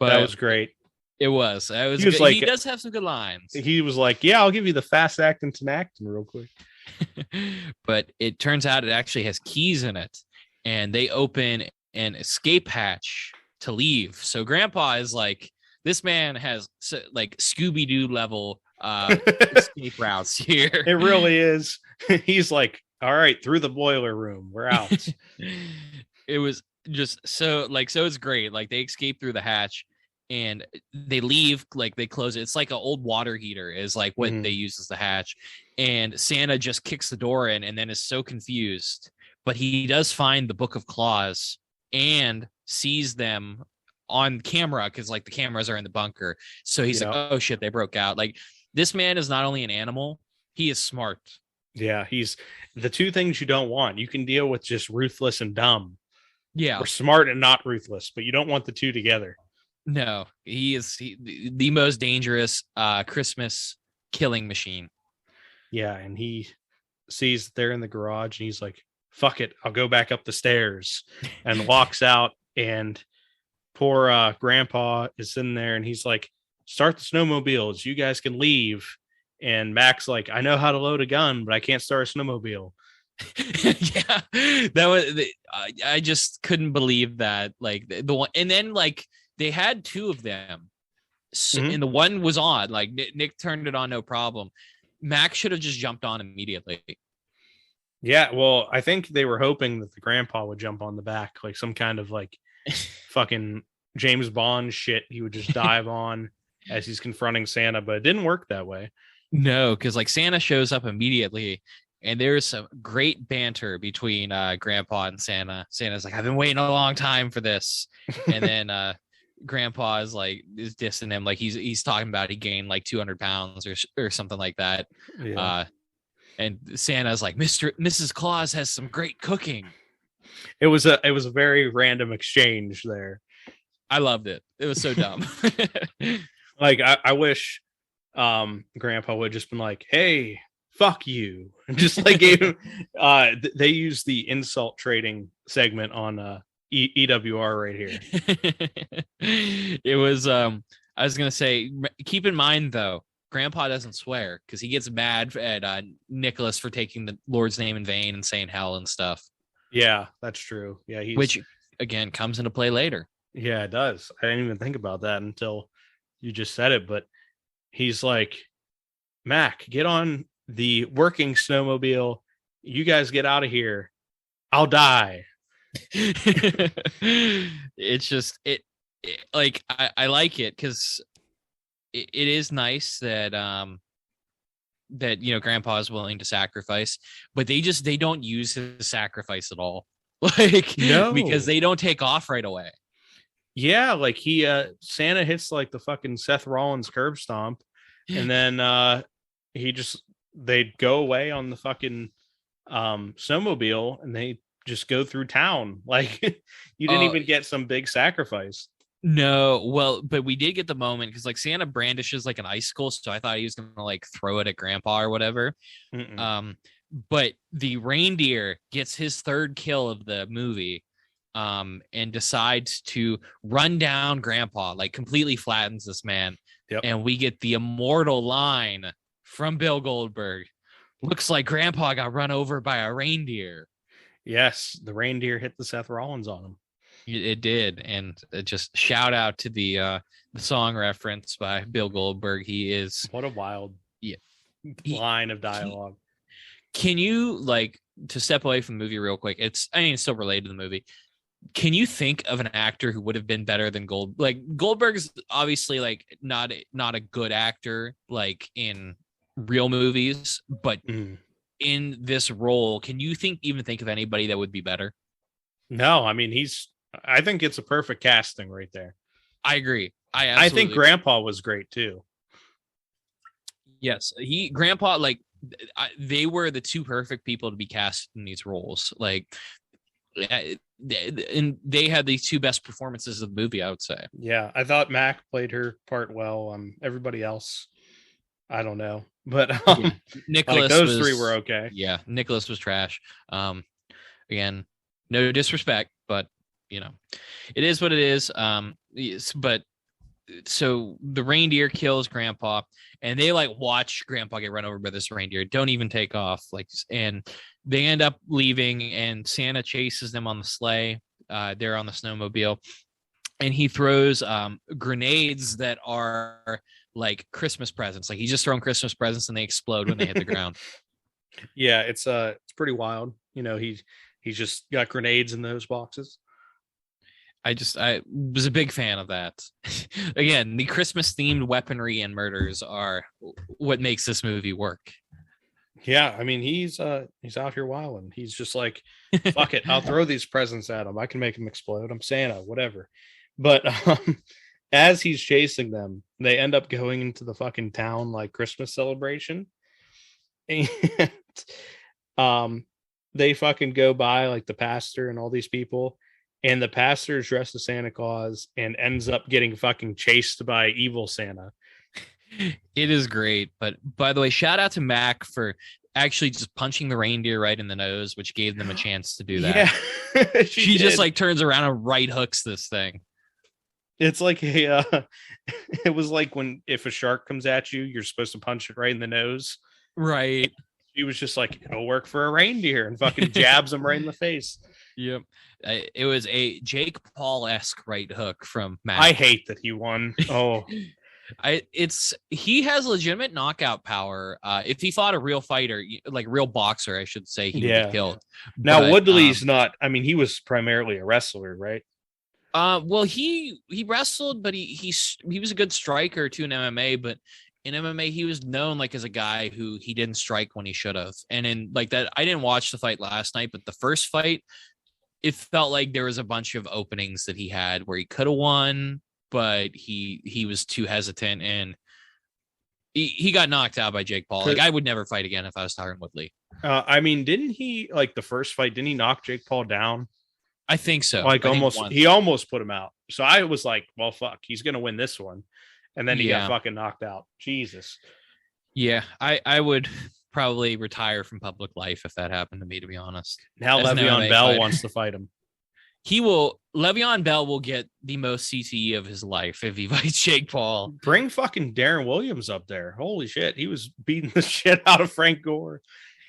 that was great. It was. He does have some good lines. He was like, "Yeah, I'll give you the fast acting Tinactin real quick." But it turns out it actually has keys in it, and they open an escape hatch to leave. So Grandpa is like, this man has like Scooby-Doo level escape routes here. It really is. He's like, "All right, through the boiler room, we're out." It was just so it's great. Like, they escape through the hatch and they leave, like they close it. It's like an old water heater is like what they use as the hatch. And Santa just kicks the door in and then is so confused. But he does find the Book of Claws and sees them on camera, because like the cameras are in the bunker. So he's like, "Oh shit, they broke out." Like, this man is not only an animal, he is smart. Yeah, he's the two things you don't want. You can deal with just ruthless and dumb. Yeah. Or smart and not ruthless, but you don't want the two together. No, he is the most dangerous Christmas killing machine. Yeah, and he sees they're in the garage and he's like, "Fuck it, I'll go back up the stairs," and walks out. And poor Grandpa is in there and he's like, "Start the snowmobiles, you guys can leave." And Mac's like, "I know how to load a gun, but I can't start a snowmobile." Yeah, that was I just couldn't believe that. Like, the one, and then like they had two of them, and the one was on. Like, Nick turned it on, no problem. Mac should have just jumped on immediately. Yeah, well, I think they were hoping that the grandpa would jump on the back, like some kind of like fucking James Bond shit. He would just dive on as he's confronting Santa, but it didn't work that way. No, because like Santa shows up immediately, and there's some great banter between Grandpa and Santa. Santa's like, "I've been waiting a long time for this," and then Grandpa is dissing him, like he's talking about he gained like 200 pounds or something like that. Yeah. And Santa's like, Mrs. Claus has some great cooking. It was a very random exchange there. I loved it. It was so dumb. Like I wish Grandpa would just been like, "Hey, fuck you," and just like gave him. They used the insult trading segment on EWR right here. It was I was gonna say, keep in mind though, Grandpa doesn't swear because he gets mad at Nicholas for taking the Lord's name in vain and saying hell and stuff. Yeah, that's true. Yeah, which again comes into play later. Yeah, it does. I didn't even think about that until you just said it. But he's like, "Mac, get on the working snowmobile. You guys get out of here. I'll die." It's just like I like it because it is nice that that Grandpa is willing to sacrifice, but they don't use his sacrifice at all. Like, no, because they don't take off right away. Yeah, like Santa hits like the fucking Seth Rollins curb stomp, and then they go away on the fucking snowmobile, and they just go through town. Like, you didn't even get some big sacrifice. No, well, but we did get the moment because like Santa brandishes like an icicle, so I thought he was gonna like throw it at Grandpa or whatever. But the reindeer gets his third kill of the movie, and decides to run down Grandpa, like completely flattens this man. Yep. And we get the immortal line from Bill Goldberg. Looks like Grandpa got run over by a reindeer. Yes, the reindeer hit the Seth Rollins on him. It did, and just shout out to the song reference by Bill Goldberg. He is what a wild line of dialogue. Can you, like, to step away from the movie real quick? It's still related to the movie. Can you think of an actor who would have been better than Goldberg's obviously like not a good actor like in real movies, but in this role, can you even think of anybody that would be better? No, I mean I think it's a perfect casting right there. I agree. I think Grandpa was great too. Yes, Grandpa, like they were the two perfect people to be cast in these roles. Like, and they had the two best performances of the movie, I would say. Yeah, I thought Mac played her part well. Everybody else, I don't know, but Nicholas, like those three were okay. Yeah, Nicholas was trash. Again, no disrespect, but it is what it is. But so the reindeer kills Grandpa, and they like watch Grandpa get run over by this reindeer. Don't even take off, and they end up leaving, and Santa chases them on the sleigh. They're on the snowmobile, and he throws grenades that are like Christmas presents. Like he's just throwing Christmas presents, and they explode when they hit the ground. Yeah, it's pretty wild. He's just got grenades in those boxes. I was a big fan of that. Again, the Christmas themed weaponry and murders are what makes this movie work. Yeah, I mean he's out here wilding. He's just like, fuck it, I'll throw these presents at him. I can make them explode. I'm Santa, whatever. But as he's chasing them, they end up going into the fucking town like Christmas celebration, and they fucking go by like the pastor and all these people. And the pastor is dressed as Santa Claus and ends up getting fucking chased by evil Santa. It is great. But by the way, shout out to Mac for actually just punching the reindeer right in the nose, which gave them a chance to do that. Yeah, she just like turns around and right hooks this thing. It's like it was like if a shark comes at you, you're supposed to punch it right in the nose. Right. She was just like, it'll work for a reindeer, and fucking jabs him right in the face. Yep. It was a Jake Paul-esque right hook from Mac. I hate that he won. Oh, he has legitimate knockout power. If he fought a real fighter, like real boxer, I should say, he would get killed. Now Woodley's not. I mean, he was primarily a wrestler, right? Well, he wrestled, but he was a good striker too in MMA. But in MMA, he was known like as a guy who he didn't strike when he should have. And in like that, I didn't watch the fight last night, but the first fight, it felt like there was a bunch of openings that he had where he could have won, but he was too hesitant, and he got knocked out by Jake Paul. Like, I would never fight again if I was Tyron Woodley. I mean, didn't he, like the first fight, didn't he knock Jake Paul down? I think so. Like he almost put him out. So I was like, well, fuck, he's going to win this one. And then he got fucking knocked out. Jesus. Yeah, I would probably retire from public life if that happened to me, to be honest. Now Le'Veon Bell wants to fight him. Le'Veon Bell will get the most CTE of his life if he fights Jake Paul. Bring fucking Darren Williams up there. Holy shit. He was beating the shit out of Frank Gore.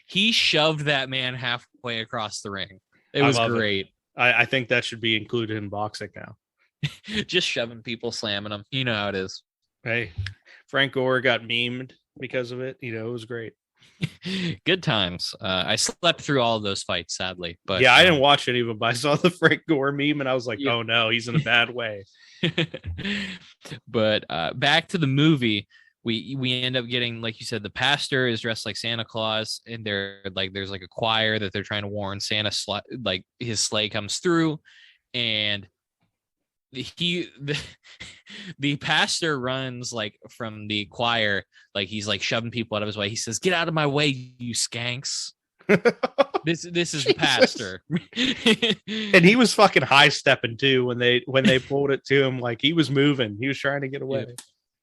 He shoved that man halfway across the ring. It was great. I think that should be included in boxing now. Just shoving people, slamming them. You know how it is. Hey, Frank Gore got memed because of it. It was great. Good times. I slept through all of those fights, sadly. But yeah, I didn't watch any of them, but I saw the Frank Gore meme and I was like, oh no, he's in a bad way. But back to the movie, we end up getting, like you said, the pastor is dressed like Santa Claus, and there's like a choir that they're trying to warn Santa, like his sleigh comes through, and the pastor runs like from the choir, like he's like shoving people out of his way. He says, "Get out of my way, you skanks." This is the pastor. And he was fucking high stepping too when they pulled it to him. Like, he was moving, he was trying to get away.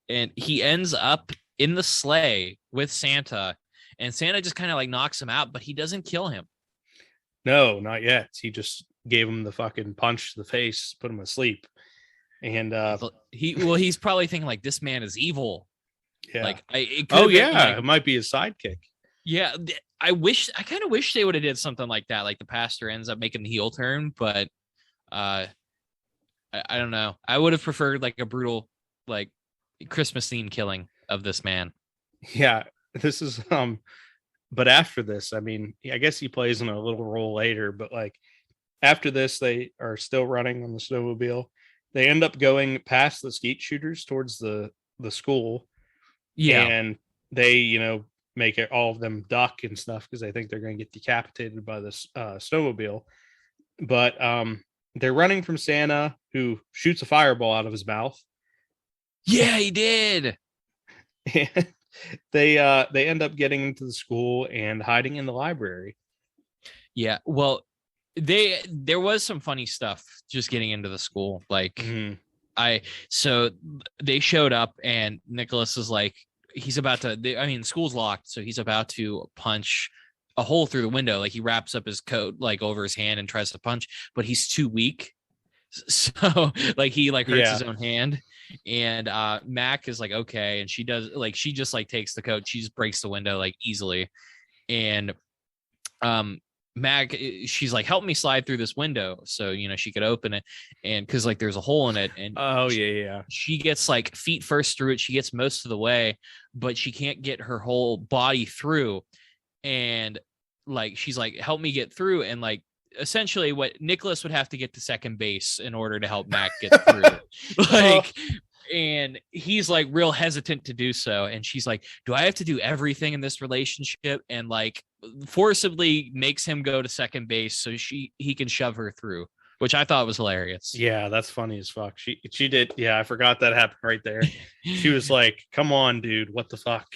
And he ends up in the sleigh with Santa, and Santa just kind of like knocks him out, but he doesn't kill him. No, not yet. He just gave him the fucking punch to the face, put him asleep. And he's probably thinking like, this man is evil. Yeah. Like it might be his sidekick. Yeah, I kind of wish they would have did something like that. Like the pastor ends up making the heel turn, but I don't know. I would have preferred like a brutal, like Christmas themed killing of this man. Yeah, this is but after this, I mean, I guess he plays in a little role later, but like after this, they are still running on the snowmobile. They end up going past the skeet shooters towards the school. Yeah. And they, make all of them duck and stuff because they think they're going to get decapitated by this snowmobile. But they're running from Santa, who shoots a fireball out of his mouth. Yeah, he did. And they end up getting into the school and hiding in the library. Yeah, well, there was some funny stuff just getting into the school. Like, so they showed up and Nicholas is like, he's about to, the school's locked, so he's about to punch a hole through the window. Like, he wraps up his coat like over his hand and tries to punch, but he's too weak. So like he like hurts his own hand, and Mac is like, okay, and she just like takes the coat, she just breaks the window like easily, and Mac, she's like, help me slide through this window so she could open it, and because like there's a hole in it, and she gets like feet first through it. She gets most of the way, but she can't get her whole body through, and like she's like, help me get through, and like essentially what Nicholas would have to get to second base in order to help Mac get through. Like, and he's like real hesitant to do so, and she's like, do I have to do everything in this relationship? And like forcibly makes him go to second base so he can shove her through, which I thought was hilarious. Yeah, that's funny as fuck. She did. Yeah, I forgot that happened right there. She was like, come on, dude, what the fuck?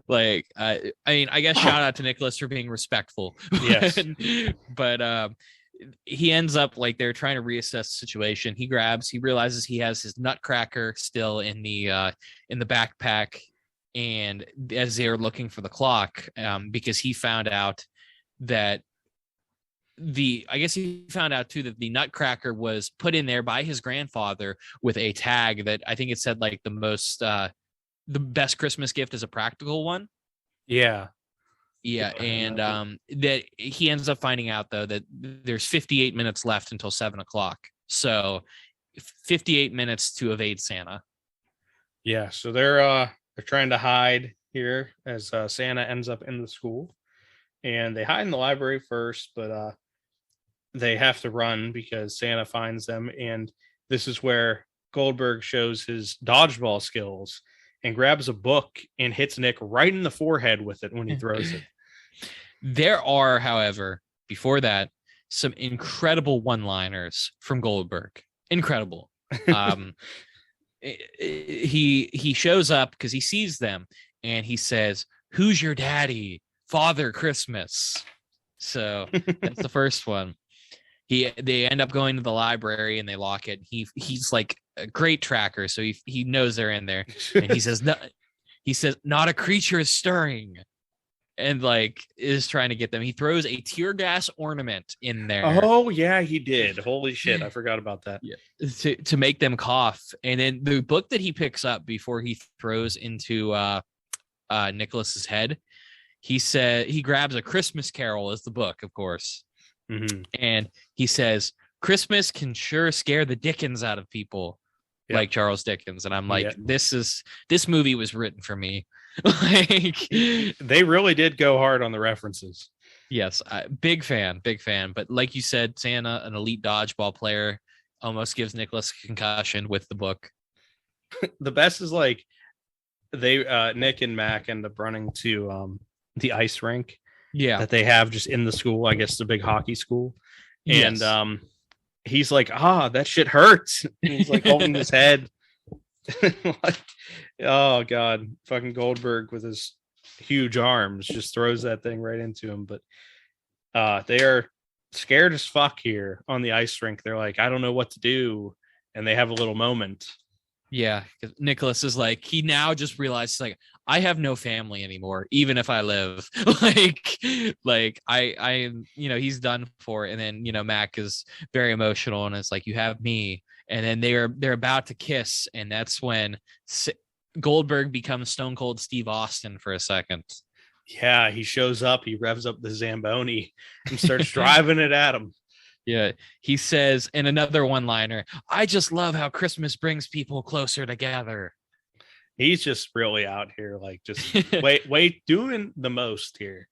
Like, I mean, I guess shout out to Nicholas for being respectful. Yes. But he ends up like they're trying to reassess the situation. He realizes he has his nutcracker still in the backpack, and as they're looking for the clock, because he found out that he found out too that the nutcracker was put in there by his grandfather with a tag that I think it said like the best Christmas gift is a practical one. Yeah. Yeah, and that he ends up finding out though that there's 58 minutes left until 7:00, so 58 minutes to evade Santa. Yeah, so they're trying to hide here as Santa ends up in the school, and they hide in the library first, but they have to run because Santa finds them, and this is where Goldberg shows his dodgeball skills. and grabs a book and hits Nick right in the forehead with it when he throws it. There are, however, before that, some incredible one-liners from Goldberg. Incredible. He shows up because he sees them and he says, "Who's your daddy? Father Christmas." So that's the first one. They end up going to the library and they lock it. He's like a great tracker, so he knows they're in there. And he says, "No," he says, "Not a creature is stirring," and like is trying to get them. He throws a tear gas ornament in there. Oh yeah, he did. Holy shit, I forgot about that. Yeah, to make them cough. And then the book that he picks up before he throws into Nicholas's head, he said he grabs A Christmas Carol as the book, of course. Mm-hmm. And he says, "Christmas can sure scare the dickens out of people," like Charles Dickens. And I'm like, this movie was written for me. Like, they really did go hard on the references. Yes, big fan. But like you said, Santa, an elite dodgeball player, almost gives Nicholas a concussion with the book. The best is like they Nick and Mac end up running to the ice rink. Yeah, that they have just in the school. I guess it's a big hockey school. Yes. And he's like, that shit hurts. And he's like holding his head. Like, oh god, fucking Goldberg with his huge arms just throws that thing right into him. But they are scared as fuck here on the ice rink. They're like, I don't know what to do, and they have a little moment. Yeah, because Nicholas is like, he now just realizes, like, I have no family anymore, even if I live. like I he's done for it. And then Mac is very emotional and it's like, you have me. And then they're about to kiss, and that's when Goldberg becomes Stone Cold Steve Austin for a second. Yeah, he shows up, he revs up the Zamboni and starts driving it at him. Yeah, he says in another one-liner, "I just love how Christmas brings people closer together." He's just really out here, like, just wait, doing the most here.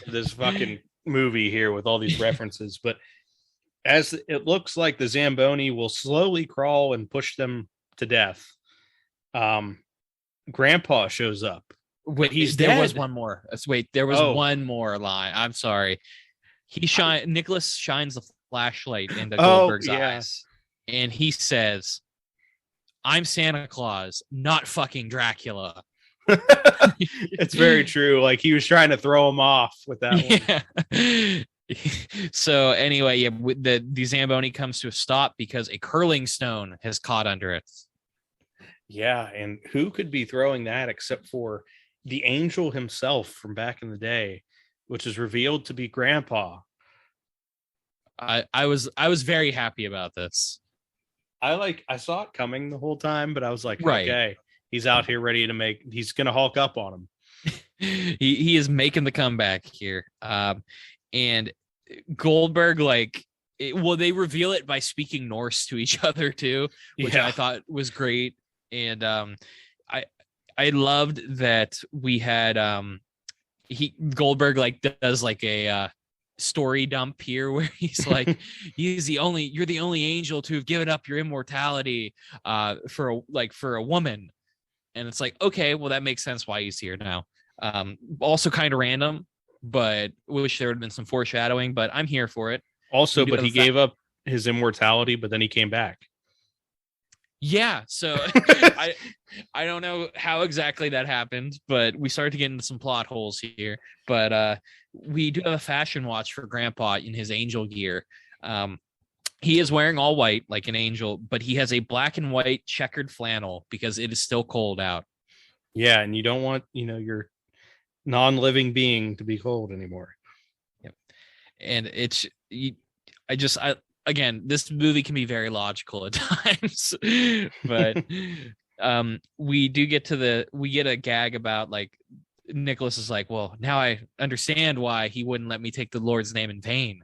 This fucking movie here with all these references. But as it looks like the Zamboni will slowly crawl and push them to death, Grandpa shows up. Wait, there was one more. There was one more line. I'm sorry. Nicholas shines the flashlight into Goldberg's eyes, and he says, "I'm Santa Claus, not fucking Dracula." It's very true. Like, he was trying to throw him off with that one. So anyway, the Zamboni comes to a stop because a curling stone has caught under it. Yeah, and who could be throwing that except for the angel himself from back in the day, which is revealed to be Grandpa. I was very happy about this. I saw it coming the whole time, but I was like, okay, he's out here ready to he's gonna Hulk up on him. he is making the comeback here. And Goldberg, they reveal it by speaking Norse to each other too, which I thought was great. And I loved that we had Goldberg does a story dump here where he's like, you're the only angel to have given up your immortality for a woman. And it's like, okay, well, that makes sense why he's here now. Also kind of random, but wish there would have been some foreshadowing, but I'm here for it. Also, but he gave up his immortality, but then he came back. Yeah, so I don't know how exactly that happened, but we started to get into some plot holes here. But we do have a fashion watch for Grandpa in his angel gear. He is wearing all white like an angel, but he has a black and white checkered flannel because it is still cold out. Yeah, and you don't want your non-living being to be cold anymore. Yep. And again, this movie can be very logical at times, but we get a gag about Nicholas is like, well, now I understand why he wouldn't let me take the Lord's name in vain.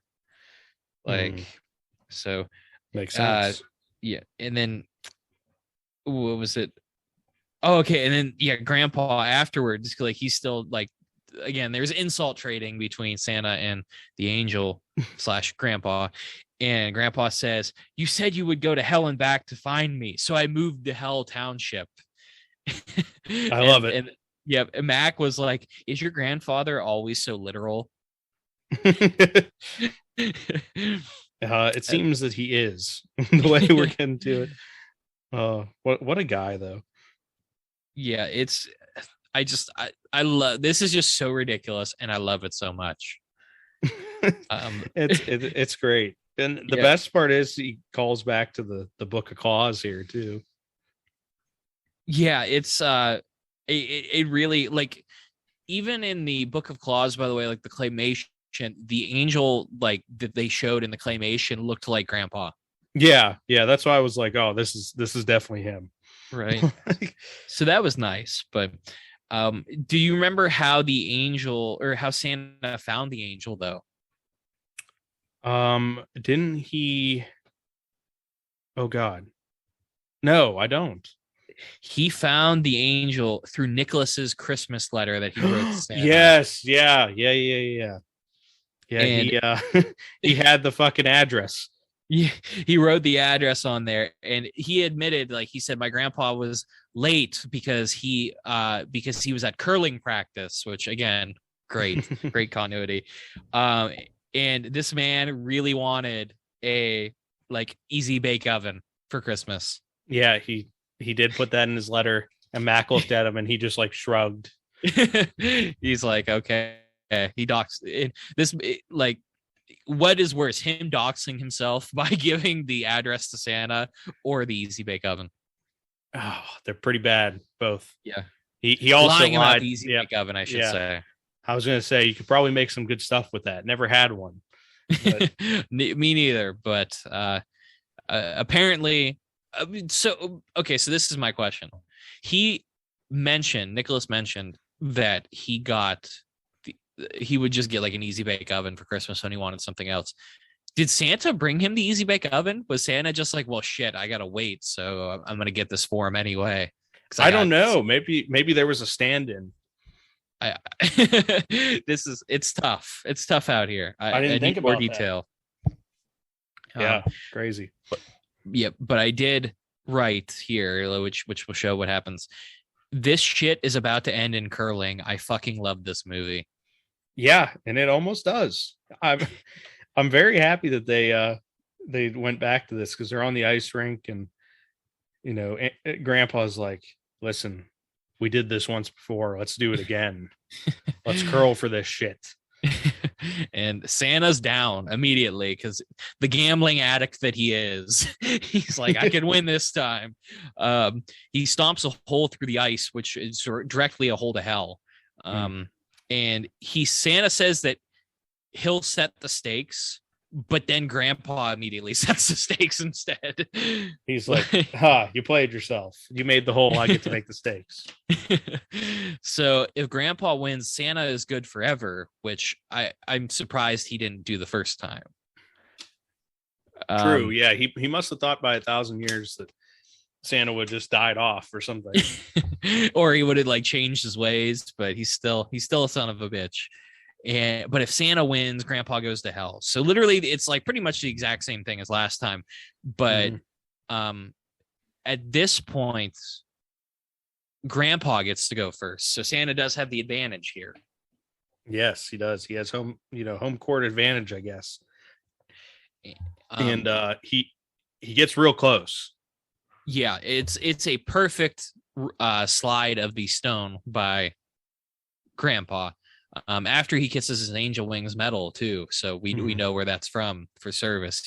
So makes sense. Yeah. And then what was it? Oh, okay. And then Grandpa afterwards, he's still again, there's insult trading between Santa and the angel / Grandpa. And Grandpa says, "You said you would go to hell and back to find me, so I moved to Hell Township." I love it. And yeah, Mac was like, "Is your grandfather always so literal?" It seems that he is the way we're getting to it. What a guy though. Yeah, I love this. Is just so ridiculous, and I love it so much. It's great, and the best part is he calls back to the Book of Claus here too. Yeah, it really, like, even in the Book of Claus, by the way, like the claymation, the angel like that they showed in the claymation looked like Grandpa. Yeah, that's why I was like, oh, this is definitely him. Right. So that was nice. But do you remember how the angel, or how Santa found the angel though? Didn't he? Oh God, no, I don't. He found the angel through Nicholas's Christmas letter that he wrote to Santa. Yes, yeah. And he he had the fucking address. Yeah, he wrote the address on there, and he admitted, like, he said, my grandpa was late because he was at curling practice, which again, great continuity. And this man really wanted a like easy bake oven for Christmas. Yeah, he did put that in his letter, and Mac looked at him and he just like shrugged. He's like, okay. He docs this, like, what is worse, him doxing himself by giving the address to Santa, or the easy bake oven? Oh, they're pretty bad, both. Yeah. He also lying lied. about the easy bake oven, I should say. I was gonna say you could probably make some good stuff with that. Never had one. But... Me neither. But apparently, so okay. So this is my question. Nicholas mentioned that he would just get like an easy bake oven for Christmas when he wanted something else. Did Santa bring him the easy bake oven? Was Santa just like, well, shit, I gotta wait, so I'm gonna get this for him anyway? I don't know. Maybe there was a stand-in. It's tough. It's tough out here. I didn't think about more detail. Yeah, crazy. But I did write here, which will show what happens. This shit is about to end in curling. I fucking love this movie. Yeah, and it almost does. I'm very happy that they went back to this, because they're on the ice rink, and Grandpa's like, listen, we did this once before. Let's do it again. Let's curl for this shit. And Santa's down immediately, because the gambling addict that he is, he's like, I can win this time. He stomps a hole through the ice, which is directly a hole to hell. And Santa says that he'll set the stakes, but then Grandpa immediately sets the stakes instead. He's like, you played yourself. You made the hole. I get to make the stakes. So if Grandpa wins, Santa is good forever, which I'm surprised he didn't do the first time. True. Yeah. He must have thought by 1,000 years that Santa would just died off or something. Or he would have like changed his ways, but he's still a son of a bitch. But if Santa wins, Grandpa goes to hell. So literally, it's like pretty much the exact same thing as last time. But at this point, Grandpa gets to go first. So Santa does have the advantage here. Yes, he does. He has home court advantage, I guess. And he gets real close. Yeah, it's a perfect slide of the stone by Grandpa. After he kisses his angel wings medal too, so we know where that's from for service.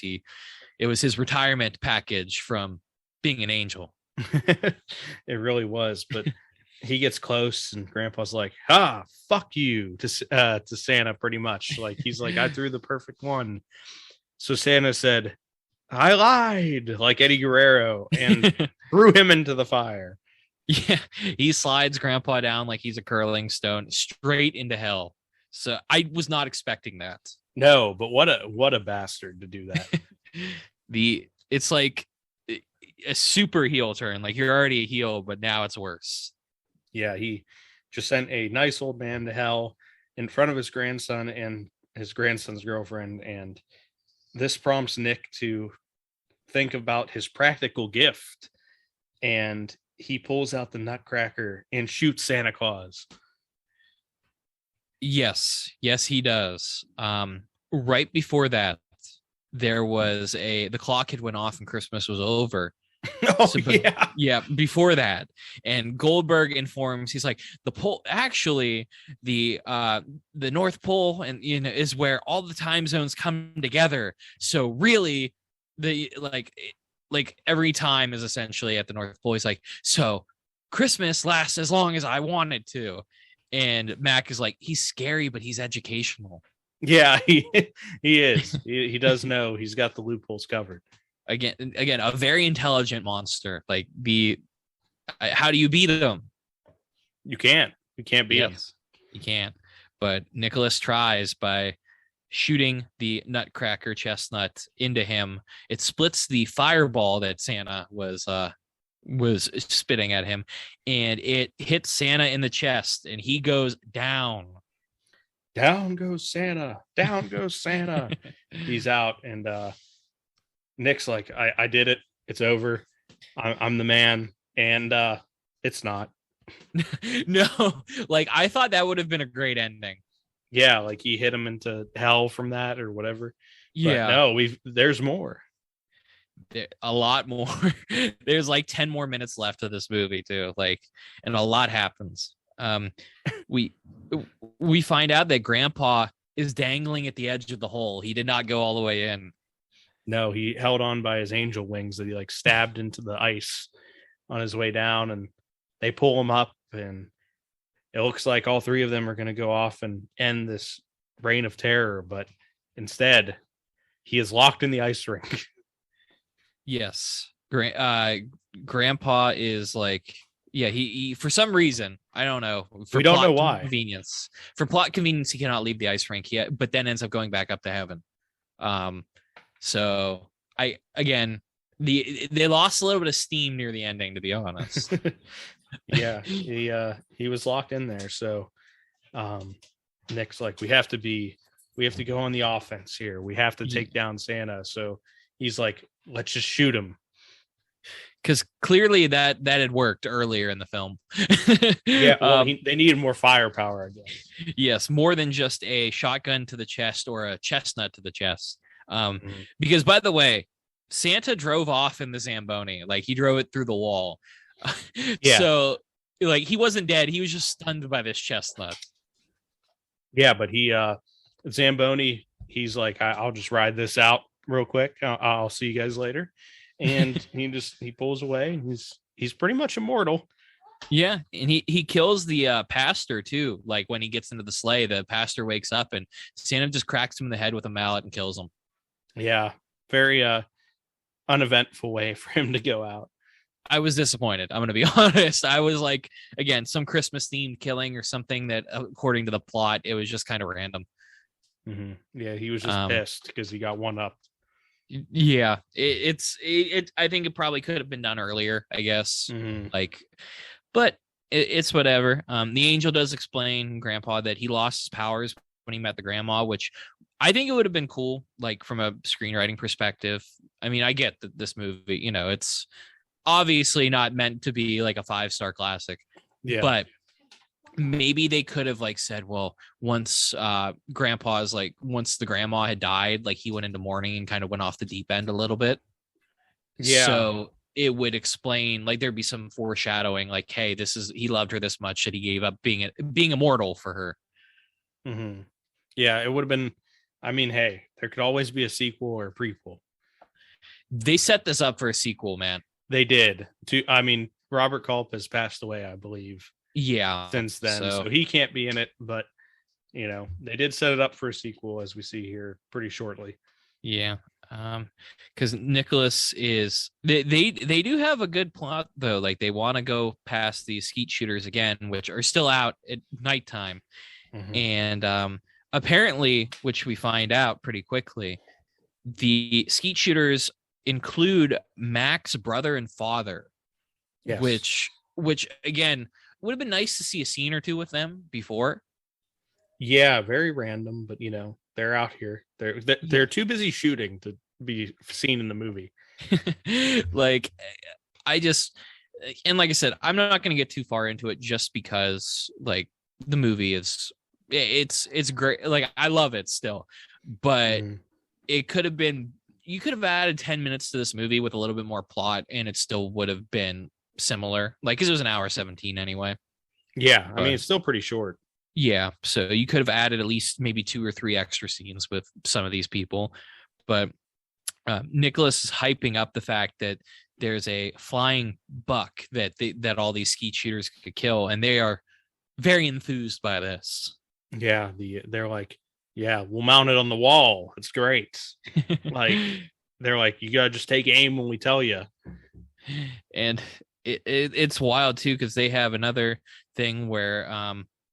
It was his retirement package from being an angel. It really was, but he gets close, and Grandpa's like, fuck you to Santa, pretty much. Like, he's like, I threw the perfect one. So Santa said, I lied, like Eddie Guerrero, and threw him into the fire. Yeah, he slides Grandpa down like he's a curling stone straight into hell. So I was not expecting that. No, but what a bastard to do that. It's like a super heel turn. Like, you're already a heel, but now it's worse. Yeah, he just sent a nice old man to hell in front of his grandson and his grandson's girlfriend, and this prompts Nick to think about his practical gift. And he pulls out the nutcracker and shoots Santa Claus. Yes, he does. Right before that, there was the clock had went off and Christmas was over. Oh, so, yeah, before that. And Goldberg informs, he's like, the pole, actually, the North Pole, and is where all the time zones come together. So really, the like every time is essentially at the North Pole. He's like, so Christmas lasts as long as I want it to. And Mac is like, he's scary, but he's educational. Yeah, he is. He does know he's got the loopholes covered. Again, a very intelligent monster. Like, how do you beat him? You can't beat him. You can't. But Nicholas tries by shooting the nutcracker chestnut into him. It splits the fireball that Santa was spitting at him, and it hits Santa in the chest, and he goes down. Down goes Santa. Down goes Santa. He's out, and Nick's like, I did it. It's over. I'm the man. And it's not. No, like I thought that would have been a great ending. Yeah, like he hit him into hell from that or whatever. Yeah. But no, there's more. A lot more. There's like 10 more minutes left of this movie too. Like, and a lot happens. We find out that Grandpa is dangling at the edge of the hole. He did not go all the way in. No, he held on by his angel wings that he like stabbed into the ice on his way down, and they pull him up, and it looks like all three of them are going to go off and end this reign of terror, but instead he is locked in the ice rink. Yes. Grandpa is like, yeah, he for some reason, I don't know. We don't know why. For plot convenience, he cannot leave the ice rink yet, but then ends up going back up to heaven. So they lost a little bit of steam near the ending, to be honest. Yeah, he was locked in there. So Nick's like, we have to go on the offense here. We have to take down Santa. So he's like, let's just shoot him. Because clearly that had worked earlier in the film. Yeah, well, they needed more firepower, I guess. Yes, more than just a shotgun to the chest or a chestnut to the chest. Because, by the way, Santa drove off in the Zamboni. Like, he drove it through the wall. Yeah. So, like, he wasn't dead. He was just stunned by this chestnut. Yeah, but Zamboni, he's like, I'll just ride this out real quick. I'll see you guys later. And he pulls away, and he's pretty much immortal. Yeah, and he kills the pastor too. Like, when he gets into the sleigh, the pastor wakes up and Santa just cracks him in the head with a mallet and kills him. Yeah, very uneventful way for him to go out. I was disappointed. I'm going to be honest. I was like, again, some Christmas themed killing or something that, according to the plot, it was just kind of random. Mm-hmm. Yeah, he was just pissed because he got one up. Yeah, it. I think it probably could have been done earlier, I guess. Mm-hmm. Like, but it's whatever. The angel does explain, Grandpa, that he lost his powers when he met the grandma, which I think it would have been cool, like, from a screenwriting perspective. I mean, I get that this movie, it's obviously not meant to be like a 5-star classic. Yeah, but maybe they could have like said, well, once once the grandma had died, like, he went into mourning and kind of went off the deep end a little bit. Yeah. So it would explain, like, there'd be some foreshadowing, like, hey, he loved her this much that he gave up being immortal for her. Mm-hmm. Yeah, it would have been. I mean, hey, there could always be a sequel or a prequel. They set this up for a sequel, man. They did. I mean, Robert Culp has passed away, I believe. Yeah. Since then, so he can't be in it, but they did set it up for a sequel, as we see here pretty shortly. Yeah. Because Nicholas is they do have a good plot though. Like, they want to go past these skeet shooters again, which are still out at nighttime. Mm-hmm. And apparently, which we find out pretty quickly, the skeet shooters include Mac's brother and father. Yes. Which again would have been nice to see a scene or two with them before. Yeah, very random, but they're out here. They're too busy shooting to be seen in the movie. Like, I just and like I said, I'm not going to get too far into it just because like the movie is it's great. Like I love it still, but it could have been, you could have added 10 minutes to this movie with a little bit more plot and it still would have been similar. Like, cause it was an hour 17 anyway. Yeah. I mean, it's still pretty short. Yeah. So you could have added at least maybe 2 or 3 extra scenes with some of these people, but Nicholas is hyping up the fact that there's a flying buck that all these skeet shooters could kill, and they are very enthused by this. Yeah, they're like, yeah, we'll mount it on the wall. It's great. Like, they're like, you gotta just take aim when we tell you. And it's wild too, because they have another thing where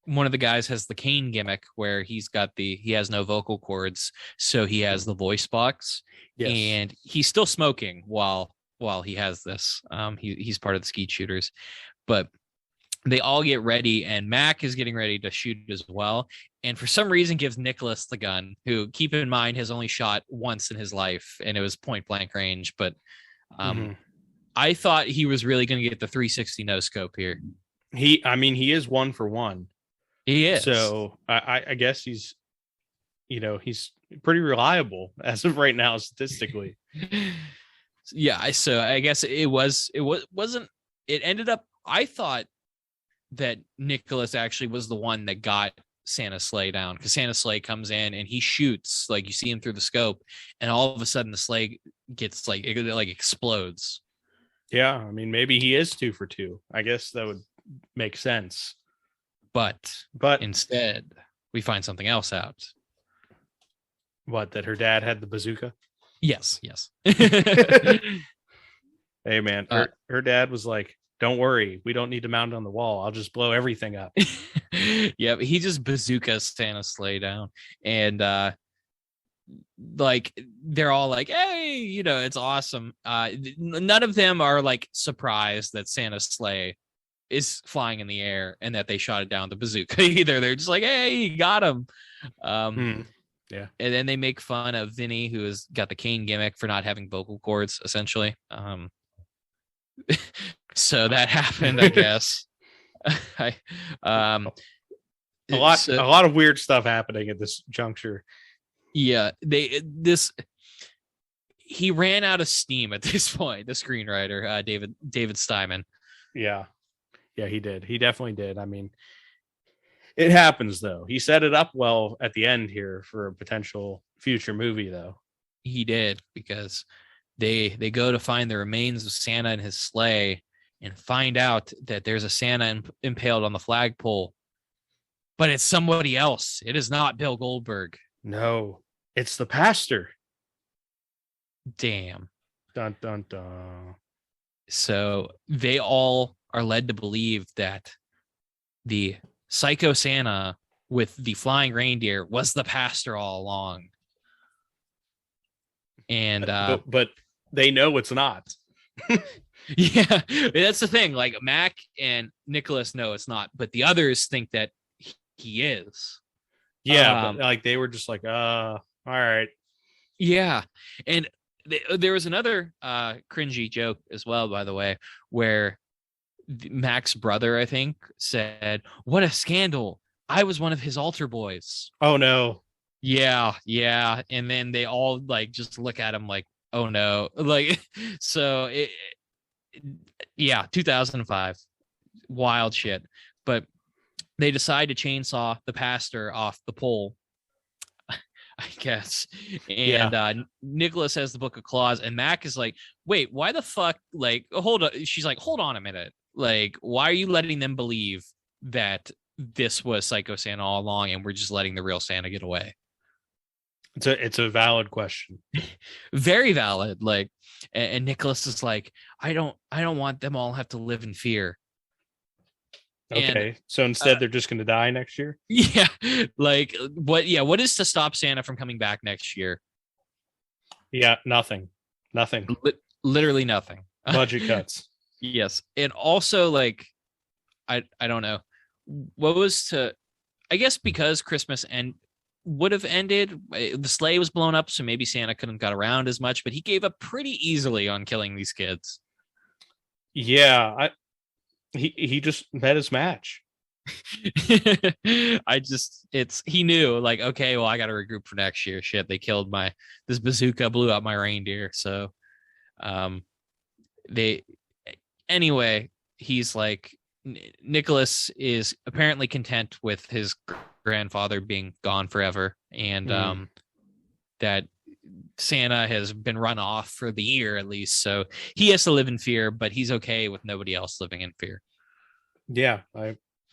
one of the guys has the Caan gimmick where he has no vocal cords, so he has the voice box. Yes. And he's still smoking while he has this. He's part of the skeet shooters, but they all get ready, and Mac is getting ready to shoot as well. And for some reason gives Nicholas the gun, who, keep in mind, has only shot once in his life, and it was point blank range. But I thought he was really going to get the 360 no scope here. He is 1 for 1. He is. So I guess he's pretty reliable as of right now, statistically. Yeah. So I guess it ended up, I thought that Nicholas actually was the one that got Santa's sleigh down, because Santa's sleigh comes in and he shoots, like you see him through the scope, and all of a sudden the sleigh gets like, it like explodes. Yeah. I mean, maybe he is 2 for 2. I guess that would make sense. But instead we find something else out. What, that her dad had the bazooka? Yes. Hey man, her dad was like, don't worry, we don't need to mount it on the wall. I'll just blow everything up. Yeah, he just bazookas Santa's sleigh down. And like they're all like, hey, it's awesome. None of them are like surprised that Santa's sleigh is flying in the air and that they shot it down the bazooka either. They're just like, hey, you got him. Yeah. And then they make fun of Vinny, who has got the Caan gimmick, for not having vocal cords, essentially. So that happened, I guess. A lot of weird stuff happening at this juncture. Yeah, he ran out of steam at this point, the screenwriter, David Steinman. Yeah, he did. He definitely did. I mean, it happens, though. He set it up well at the end here for a potential future movie, though. He did, because they go to find the remains of Santa and his sleigh and find out that there's a Santa impaled on the flagpole. But it's somebody else. It is not Bill Goldberg. No, it's the pastor. Damn. Dun, dun, dun. So they all are led to believe that the Psycho Santa with the flying reindeer was the pastor all along. And but they know it's not. Yeah, that's the thing. Like, Mac and Nicholas know it's not, but the others think that he is. Yeah, but like they were just like, all right. Yeah, and there was another cringy joke as well, by the way, where Mac's brother, I think, said, "What a scandal! I was one of his altar boys." Oh no. Yeah. And then they all like just look at him like, oh no. Like, so 2005, wild shit. But they decide to chainsaw the pastor off the pole, I guess. And Nicholas has the Book of Claws, and Mac is like, wait, why the fuck? Like, hold on. She's like, hold on a minute. Like, why are you letting them believe that this was Psycho Santa all along, and we're just letting the real Santa get away? It's a valid question. Very valid. Like, and Nicholas is like, I don't want them all have to live in fear. Okay. And, so instead they're just going to die next year? Yeah. Like, what is to stop Santa from coming back next year? Yeah, nothing. Literally nothing. Budget cuts. Yes. And also, like, I don't know. What was I guess because Christmas would have ended, the sleigh was blown up, so maybe Santa couldn't got around as much, but he gave up pretty easily on killing these kids. Yeah, he just met his match. He knew like, okay, well, I got to regroup for next year. Shit, this bazooka blew out my reindeer. So, um, they anyway, he's like, Nicholas is apparently content with his grandfather being gone forever, and that Santa has been run off for the year at least. So he has to live in fear, but he's okay with nobody else living in fear. Yeah,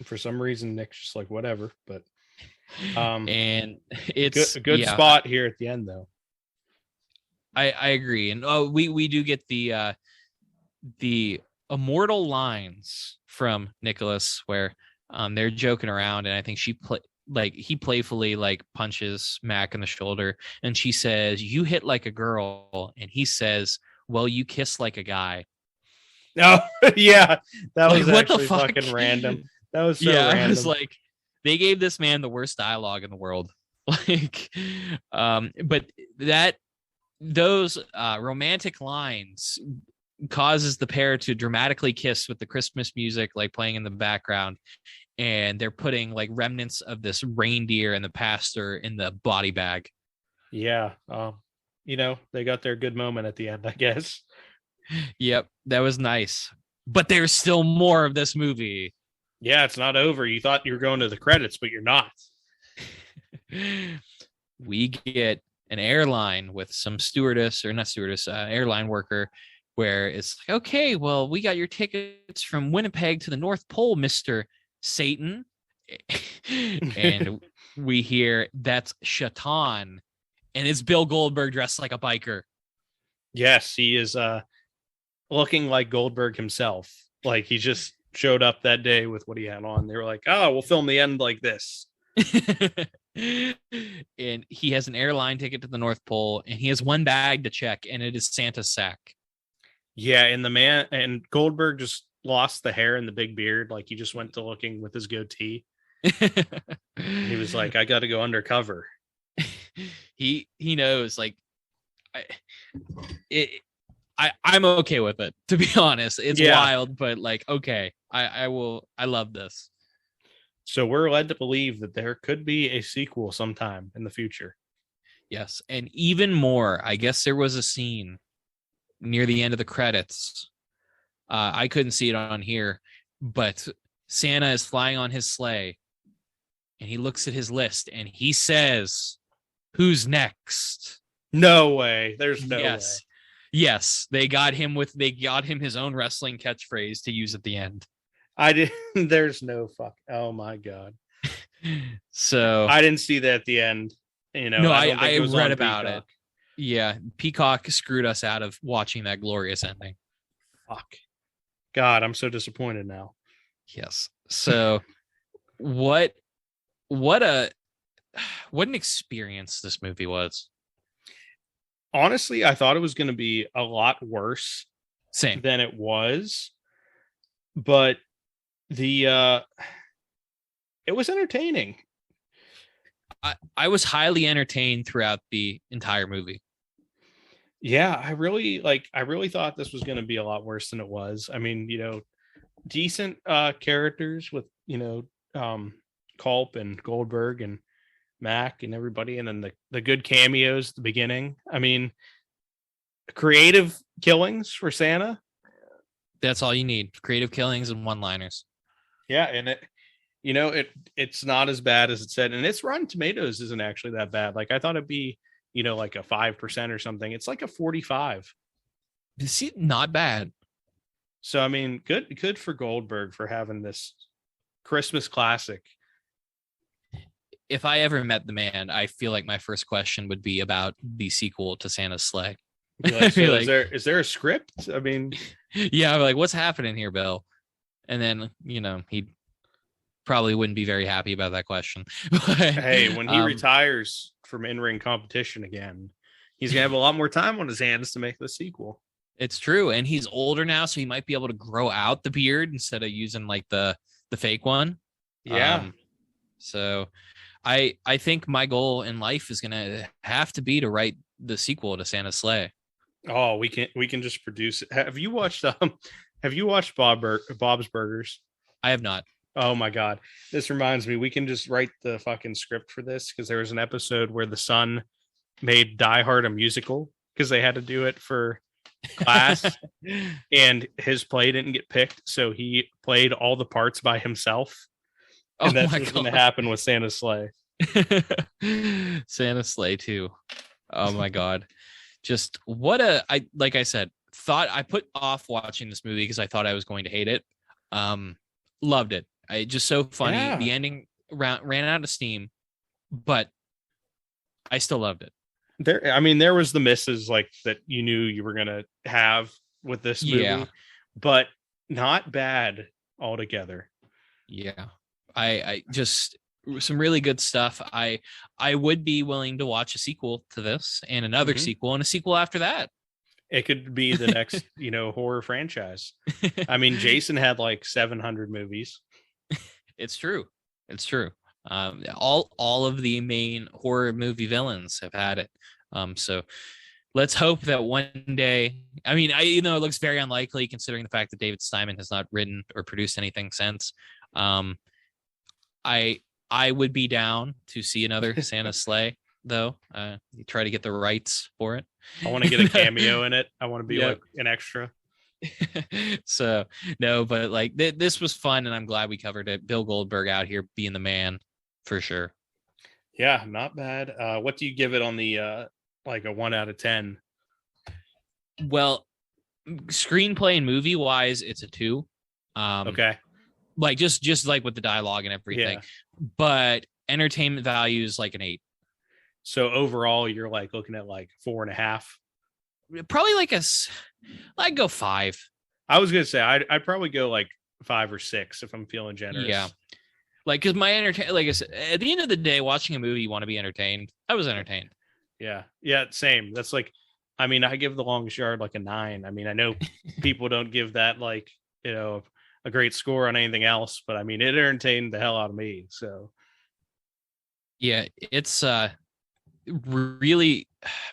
for some reason Nick's just like whatever, but and it's a good spot here at the end though. I agree, and we do get the immortal lines from Nicholas where they're joking around, and I think he playfully like punches Mac in the shoulder, and she says, "You hit like a girl," and he says, "Well, you kiss like a guy." Oh yeah, that was what actually the fuck? Fucking random. That was so random. I was like, they gave this man the worst dialogue in the world. Like, but those romantic lines causes the pair to dramatically kiss with the Christmas music like playing in the background, and they're putting like remnants of this reindeer and the pastor in the body bag. Yeah, they got their good moment at the end, I guess. Yep, that was nice. But there's still more of this movie. Yeah, it's not over. You thought you were going to the credits, but you're not. We get an airline with some airline worker, where it's like, okay, well, we got your tickets from Winnipeg to the North Pole, Mr. Satan. And we hear that's Caan, and it's Bill Goldberg dressed like a biker. Yes, he is looking like Goldberg himself. Like he just showed up that day with what he had on. They were like, oh, we'll film the end like this. And he has an airline ticket to the North Pole, and he has one bag to check, and it is Santa's sack. Yeah, and Goldberg just lost the hair and the big beard. Like he just went to looking with his goatee. He was like, I got to go undercover. He knows, like, I'm okay with it, to be honest. It's wild, but like, okay, I love this. So we're led to believe that there could be a sequel sometime in the future. Yes, and even more, I guess there was a scene near the end of the credits. I couldn't see it on here, but Santa is flying on his sleigh, and he looks at his list, and he says, "Who's next?" No way. There's no way. Yes, they got him his own wrestling catchphrase to use at the end. There's no fuck. Oh my God. So I didn't see that at the end. No, I read about it. Yeah, Peacock screwed us out of watching that glorious ending. Fuck. God, I'm so disappointed now. Yes. So what an experience this movie was. Honestly, I thought it was going to be a lot worse than it was, but it was entertaining. I was highly entertained throughout the entire movie. Yeah, I really thought this was going to be a lot worse than it was. I mean, decent characters with, Culp and Goldberg and Mac and everybody, and then the good cameos at the beginning. I mean, creative killings for Santa. That's all you need. Creative killings and one-liners. Yeah, and it's not as bad as it said, and its Rotten Tomatoes isn't actually that bad. Like I thought it'd be, like a 5% or something. It's like a 45. See, not bad. So I mean, good for Goldberg for having this Christmas classic. If I ever met the man, I feel like my first question would be about the sequel to Santa's Sleigh. Like, so is there a script? I mean, yeah, I'm like, what's happening here, Bill? And then, he probably wouldn't be very happy about that question. But, hey, when he retires from in-ring competition again, he's gonna have a lot more time on his hands to make the sequel. It's true, and he's older now, so he might be able to grow out the beard instead of using like the fake one. Yeah. So I think my goal in life is gonna have to be to write the sequel to Santa's Sleigh. Oh, we can just produce it. Have you watched Have you watched Bob's Burgers? I have not. Oh my God. This reminds me, we can just write the fucking script for this because there was an episode where the son made Die Hard a musical because they had to do it for class and his play didn't get picked. So he played all the parts by himself. And that's what's going to happen with Santa's Sleigh. Santa's Sleigh too. Oh my God. Just like I said, thought I put off watching this movie because I thought I was going to hate it. Loved it. Just so funny. Yeah. The ending ran out of steam, but I still loved it. There was the misses like that you knew you were gonna have with this movie, but not bad altogether. Yeah, I just some really good stuff. I would be willing to watch a sequel to this and another sequel and a sequel after that. It could be the next, horror franchise. I mean, Jason had like 700 movies. It's true. All of the main horror movie villains have had it. So let's hope that one day, it looks very unlikely considering the fact that David Steinman has not written or produced anything since. I would be down to see another Santa's Sleigh, though. You try to get the rights for it. I want to get a cameo in it. I want to be like an extra. So no, but like this was fun, and I'm glad we covered it. Bill Goldberg out here being the man for sure. Yeah, not bad. What do you give it on the like a 1 out of 10? Well, screenplay and movie wise, it's a 2. Okay. Like just like with the dialogue and everything, but entertainment value is like an 8. So overall, you're like looking at like 4.5. Probably like I'd go 5. I was gonna say I'd probably go like 5 or 6 if I'm feeling generous. Yeah, like because like I said, at the end of the day, watching a movie, you want to be entertained. I was entertained. Yeah, same. That's like, I give The Longest Yard like a 9. I know people don't give that like a great score on anything else, but it entertained the hell out of me. So yeah, it's really,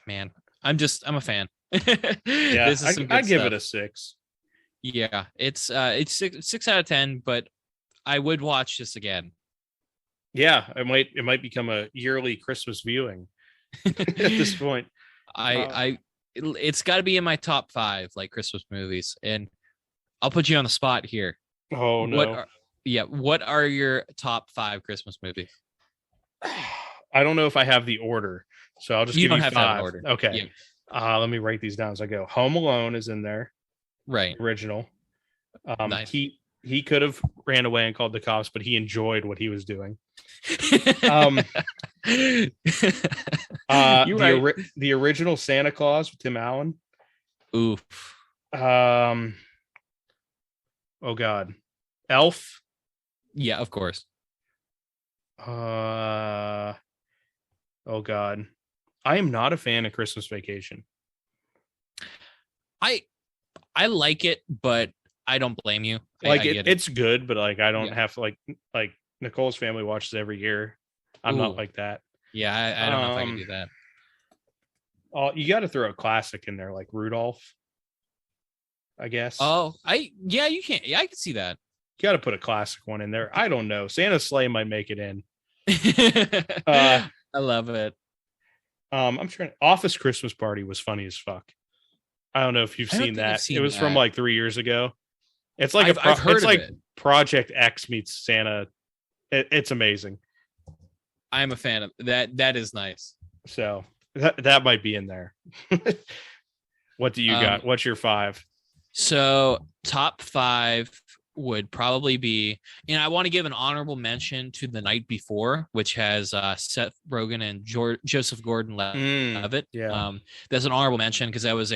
man, I'm a fan. Yeah, I'd give it a 6. Yeah, it's 6 out of 10, but I would watch this again. Yeah, it might become a yearly Christmas viewing at this point. It's got to be in my top 5 like Christmas movies, and I'll put you on the spot here. Oh no! What are your top 5 Christmas movies? I don't know if I have the order, so I'll just give you 5. That order. Okay. Yeah. Let me write these down as I go. Home Alone is in there, right? Original. Nice. He could have ran away and called the cops, but he enjoyed what he was doing. The original Santa Claus with Tim Allen. Oof. Oh God. Elf. Yeah, of course. Oh God. I am not a fan of Christmas Vacation. I like it, but I don't blame you. Like it's good, but like I don't have to like Nicole's family watches every year. I'm not like that. Yeah, I don't know if I can do that. Oh, you got to throw a classic in there, like Rudolph, I guess. Oh, you can't. Yeah, I can see that. You got to put a classic one in there. I don't know. Santa's Sleigh might make it in. I love it. I'm trying. Office Christmas Party was funny as fuck. I don't know if you've seen that. It was from like 3 years ago. It's like I've heard it's like it. Project X meets Santa. It's amazing. I'm a fan of that. That is nice. So that might be in there. What do you got? What's your 5? So top 5 would probably be, and I want to give an honorable mention to The Night Before, which has Seth Rogen and Joseph Gordon-Levitt. Yeah. That's an honorable mention because that was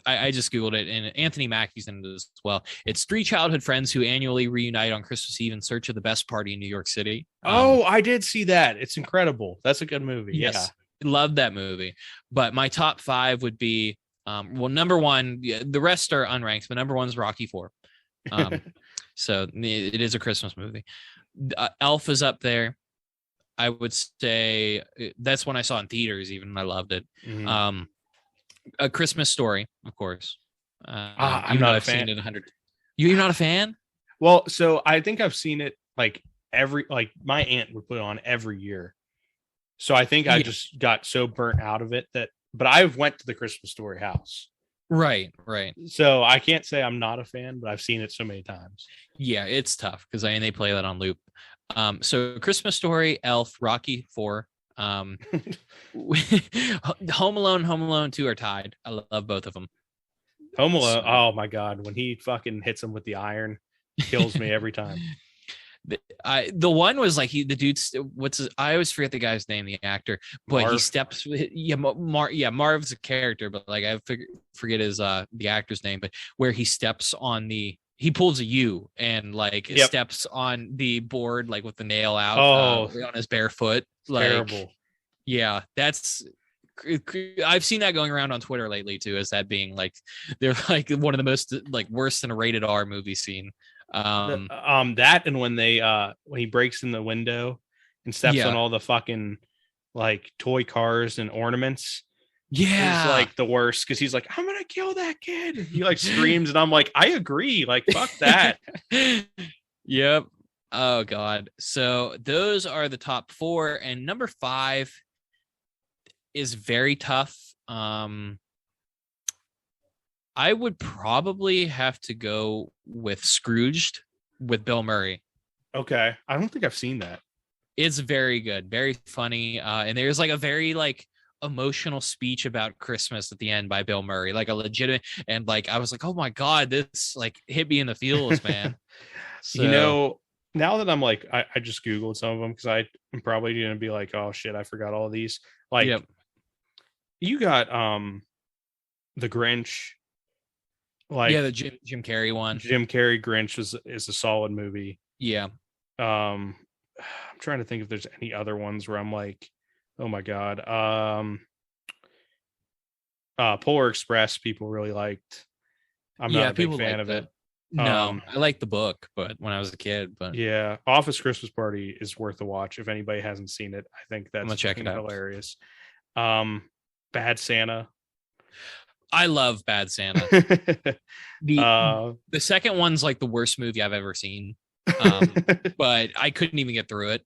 I just Googled it, and Anthony Mackie's in it as well. It's 3 childhood friends who annually reunite on Christmas Eve in search of the best party in New York City. I did see that. It's incredible. That's a good movie. Yes. Yeah. Love that movie. But my top 5 would be, number 1, the rest are unranked, but number 1 is Rocky IV. So it is a Christmas movie. Elf is up there. I would say that's when I saw in theaters, even I loved it. Mm-hmm. A Christmas Story, of course. I'm not a fan. Seen it 100. You're not a fan? Well, so I think I've seen it like my aunt would put it on every year. So I think I just got so burnt out of it but I've went to the Christmas Story house. Right. So I can't say I'm not a fan, but I've seen it so many times. Yeah, it's tough because they play that on loop. So Christmas Story, Elf, Rocky 4, Home Alone 2 are tied. I love both of them. Home Alone, oh my God, when he fucking hits him with the iron, kills me every time. The one was like the dude's I always forget the guy's name, the actor, but Marv. He steps. Marv's a character, but like I forget his the actor's name, but where he steps on he pulls a U and like steps on the board like with the nail out on his bare foot. Like, terrible. Yeah, I've seen that going around on Twitter lately too, as that being like they're like one of the most like worse than a rated R movie scene. That and when he breaks in the window and steps on all the fucking like toy cars and ornaments. Yeah, it's like the worst because he's like, I'm gonna kill that kid. He like screams, and I'm like, I agree. Like, fuck that. Yep. Oh God. So those are the top 4, and number 5 is very tough. I would probably have to go with Scrooged with Bill Murray. Okay. I don't think I've seen that. It's very good, very funny. And there's like a very like emotional speech about Christmas at the end by Bill Murray, like a legitimate, and like I was like, oh my God, this like hit me in the feels, man. So, now that I'm like, I just Googled some of them because I'm probably going to be like, oh shit, I forgot all of these. Like, you got The Grinch. Like, the Jim Carrey one. Jim Carrey Grinch is a solid movie. Yeah. I'm trying to think if there's any other ones where I'm like, oh my God. Polar Express people really liked. I'm not a big fan of it. No, I like the book, but when I was a kid, but yeah, Office Christmas Party is worth a watch if anybody hasn't seen it. I think that's check it out. Hilarious. Bad Santa. I love Bad Santa. The second one's like the worst movie I've ever seen, but I couldn't even get through it.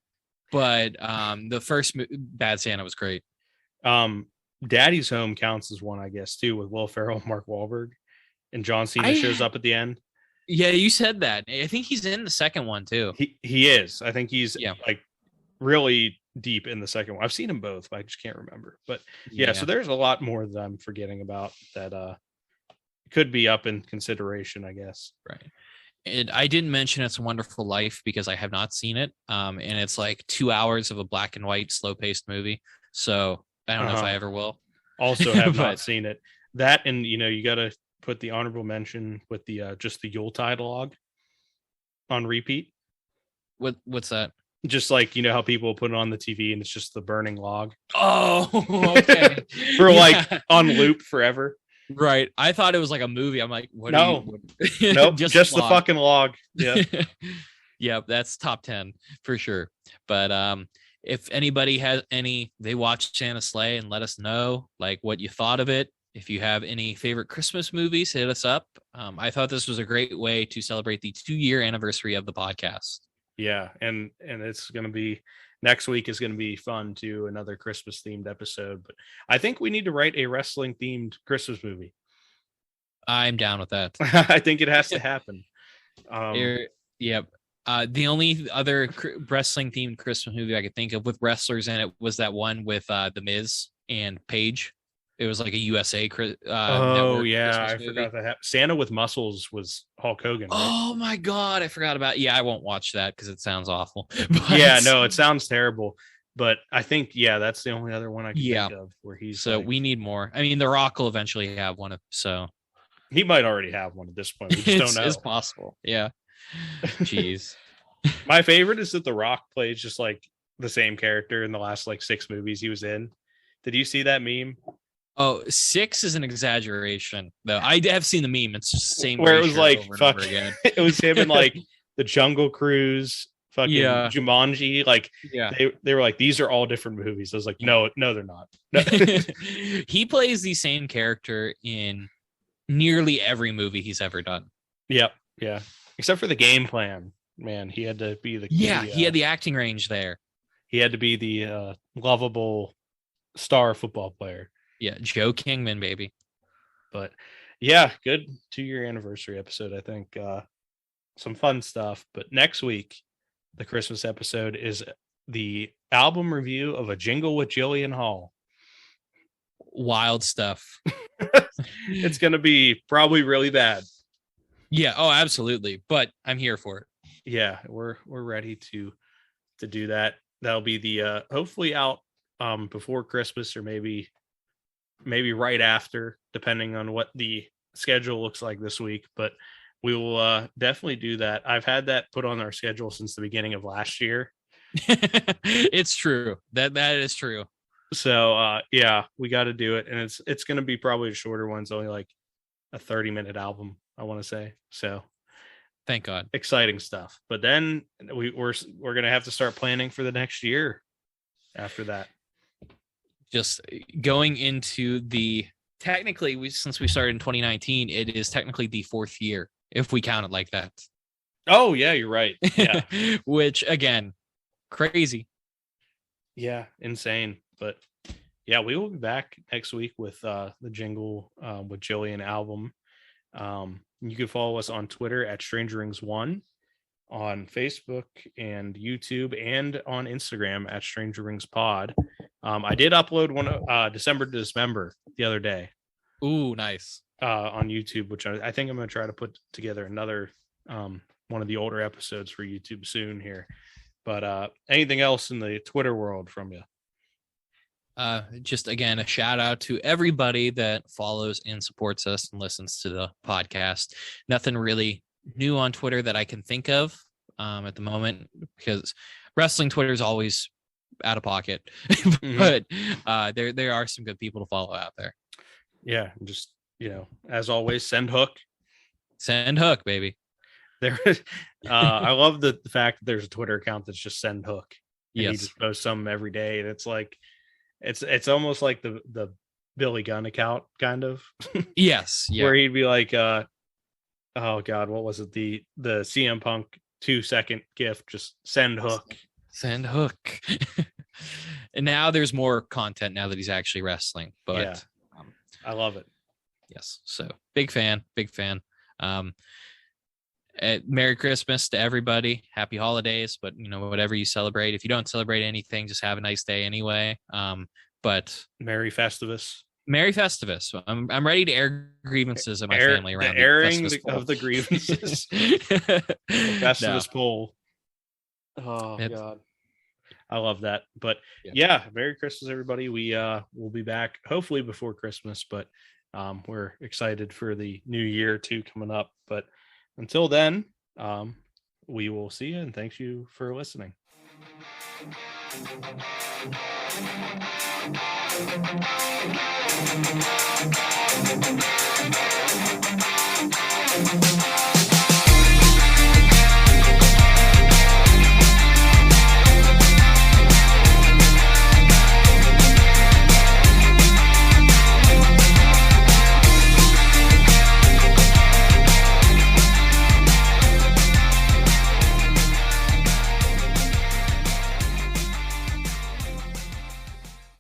But the first Bad Santa was great. Daddy's Home counts as one, I guess, too, with Will Ferrell and Mark Wahlberg, and John Cena shows up at the end. Yeah, you said that. I think he's in the second one too. He is. I think he's like really deep in the second one. I've seen them both, but I just can't remember. But yeah, so there's a lot more that I'm forgetting about that could be up in consideration, I guess. Right. And I didn't mention It's a Wonderful Life because I have not seen it. And it's like 2 hours of a black and white, slow-paced movie. So I don't know if I ever will. Also have not seen it. That, and you got to put the honorable mention with the just the Yuletide log on repeat. What's that? Just like, how people put it on the TV and it's just the burning log. Oh, okay. For like on loop forever. Right. I thought it was like a movie. I'm like, what? No, nope, just the fucking log. Yeah. Yeah, that's top 10 for sure. But if anybody has they watch Santa Sleigh, and let us know like what you thought of it. If you have any favorite Christmas movies, hit us up. I thought this was a great way to celebrate the 2-year anniversary of the podcast. Yeah, and it's going to be next week is going to be fun too, another Christmas themed episode. But I think we need to write a wrestling themed Christmas movie. I'm down with that. I think it has to happen. Yep. The only other wrestling themed Christmas movie I could think of with wrestlers in it was that one with The Miz and Paige. It was like a USA. Oh yeah, I forgot that. Santa with Muscles was Hulk Hogan. Right? Oh my God, I forgot about. Yeah, I won't watch that because it sounds awful. But, yeah, no, it sounds terrible. But I think that's the only other one I can think of where he's. So we need more. I mean, The Rock will eventually have one. So he might already have one at this point. We just don't know. It's possible. Yeah. Jeez. My favorite is that The Rock plays just like the same character in the last like 6 movies he was in. Did you see that meme? Oh, 6 is an exaggeration, though. I have seen the meme. It's just the same. Where it was like, fuck, it was him in like the Jungle Cruise, fucking Jumanji. Like, they were like, these are all different movies. I was like, no, they're not. No. He plays the same character in nearly every movie he's ever done. Yep. Yeah. Except for the game plan. Man, he had to be he had the acting range there. He had to be the lovable star football player. Yeah, Joe Kingman, baby. But yeah, good 2-year anniversary episode, I think. Some fun stuff. But next week, the Christmas episode is the album review of A Jingle with Jillian Hall. Wild stuff. It's going to be probably really bad. Yeah, oh, absolutely. But I'm here for it. Yeah, we're ready to do that. That'll be the hopefully out before Christmas, or maybe right after, depending on what the schedule looks like this week. But we will definitely do that. I've had that put on our schedule since the beginning of last year. It's true. That is true. So yeah, we got to do it, and it's going to be probably a shorter one. It's only like a 30-minute album, I want to say. So thank God. Exciting stuff. But then we're going to have to start planning for the next year after that. Just going into technically, since we started in 2019, it is technically the 4th year, if we count it like that. Oh, yeah, you're right. Yeah. Which, again, crazy. Yeah, insane. But yeah, we will be back next week with the Jingle with Jillian album. You can follow us on Twitter at Stranger Rings 1, on Facebook and YouTube, and on Instagram at Stranger Rings Pod. I did upload one December to Dismember the other day. Ooh, nice. On YouTube, which I think I'm going to try to put together another one of the older episodes for YouTube soon here. But anything else in the Twitter world from you? Just again, a shout out to everybody that follows and supports us and listens to the podcast. Nothing really new on Twitter that I can think of at the moment, because wrestling Twitter is always out of pocket. But there are some good people to follow out there. Yeah, just, as always, send hook, baby. There, I love the fact that there's a Twitter account that's just send hook. And yes, he just posts something every day, and it's like, it's almost like the Billy Gunn account, kind of. Yes, yeah. Where he'd be like, oh God, what was it? The CM Punk 2-second gift, just send hook. And now there's more content now that he's actually wrestling. But yeah, I love it. Yes, so big fan. Merry Christmas to everybody. Happy holidays. But whatever you celebrate, if you don't celebrate anything, just have a nice day anyway. But Merry Festivus. I'm ready to air grievances of my family around the airing of the grievances. Festivus poll. Oh God, I love that. But yeah, Merry Christmas, everybody. We will be back hopefully before Christmas, but we're excited for the new year too coming up. But until then, we will see you, and thank you for listening. Thank you.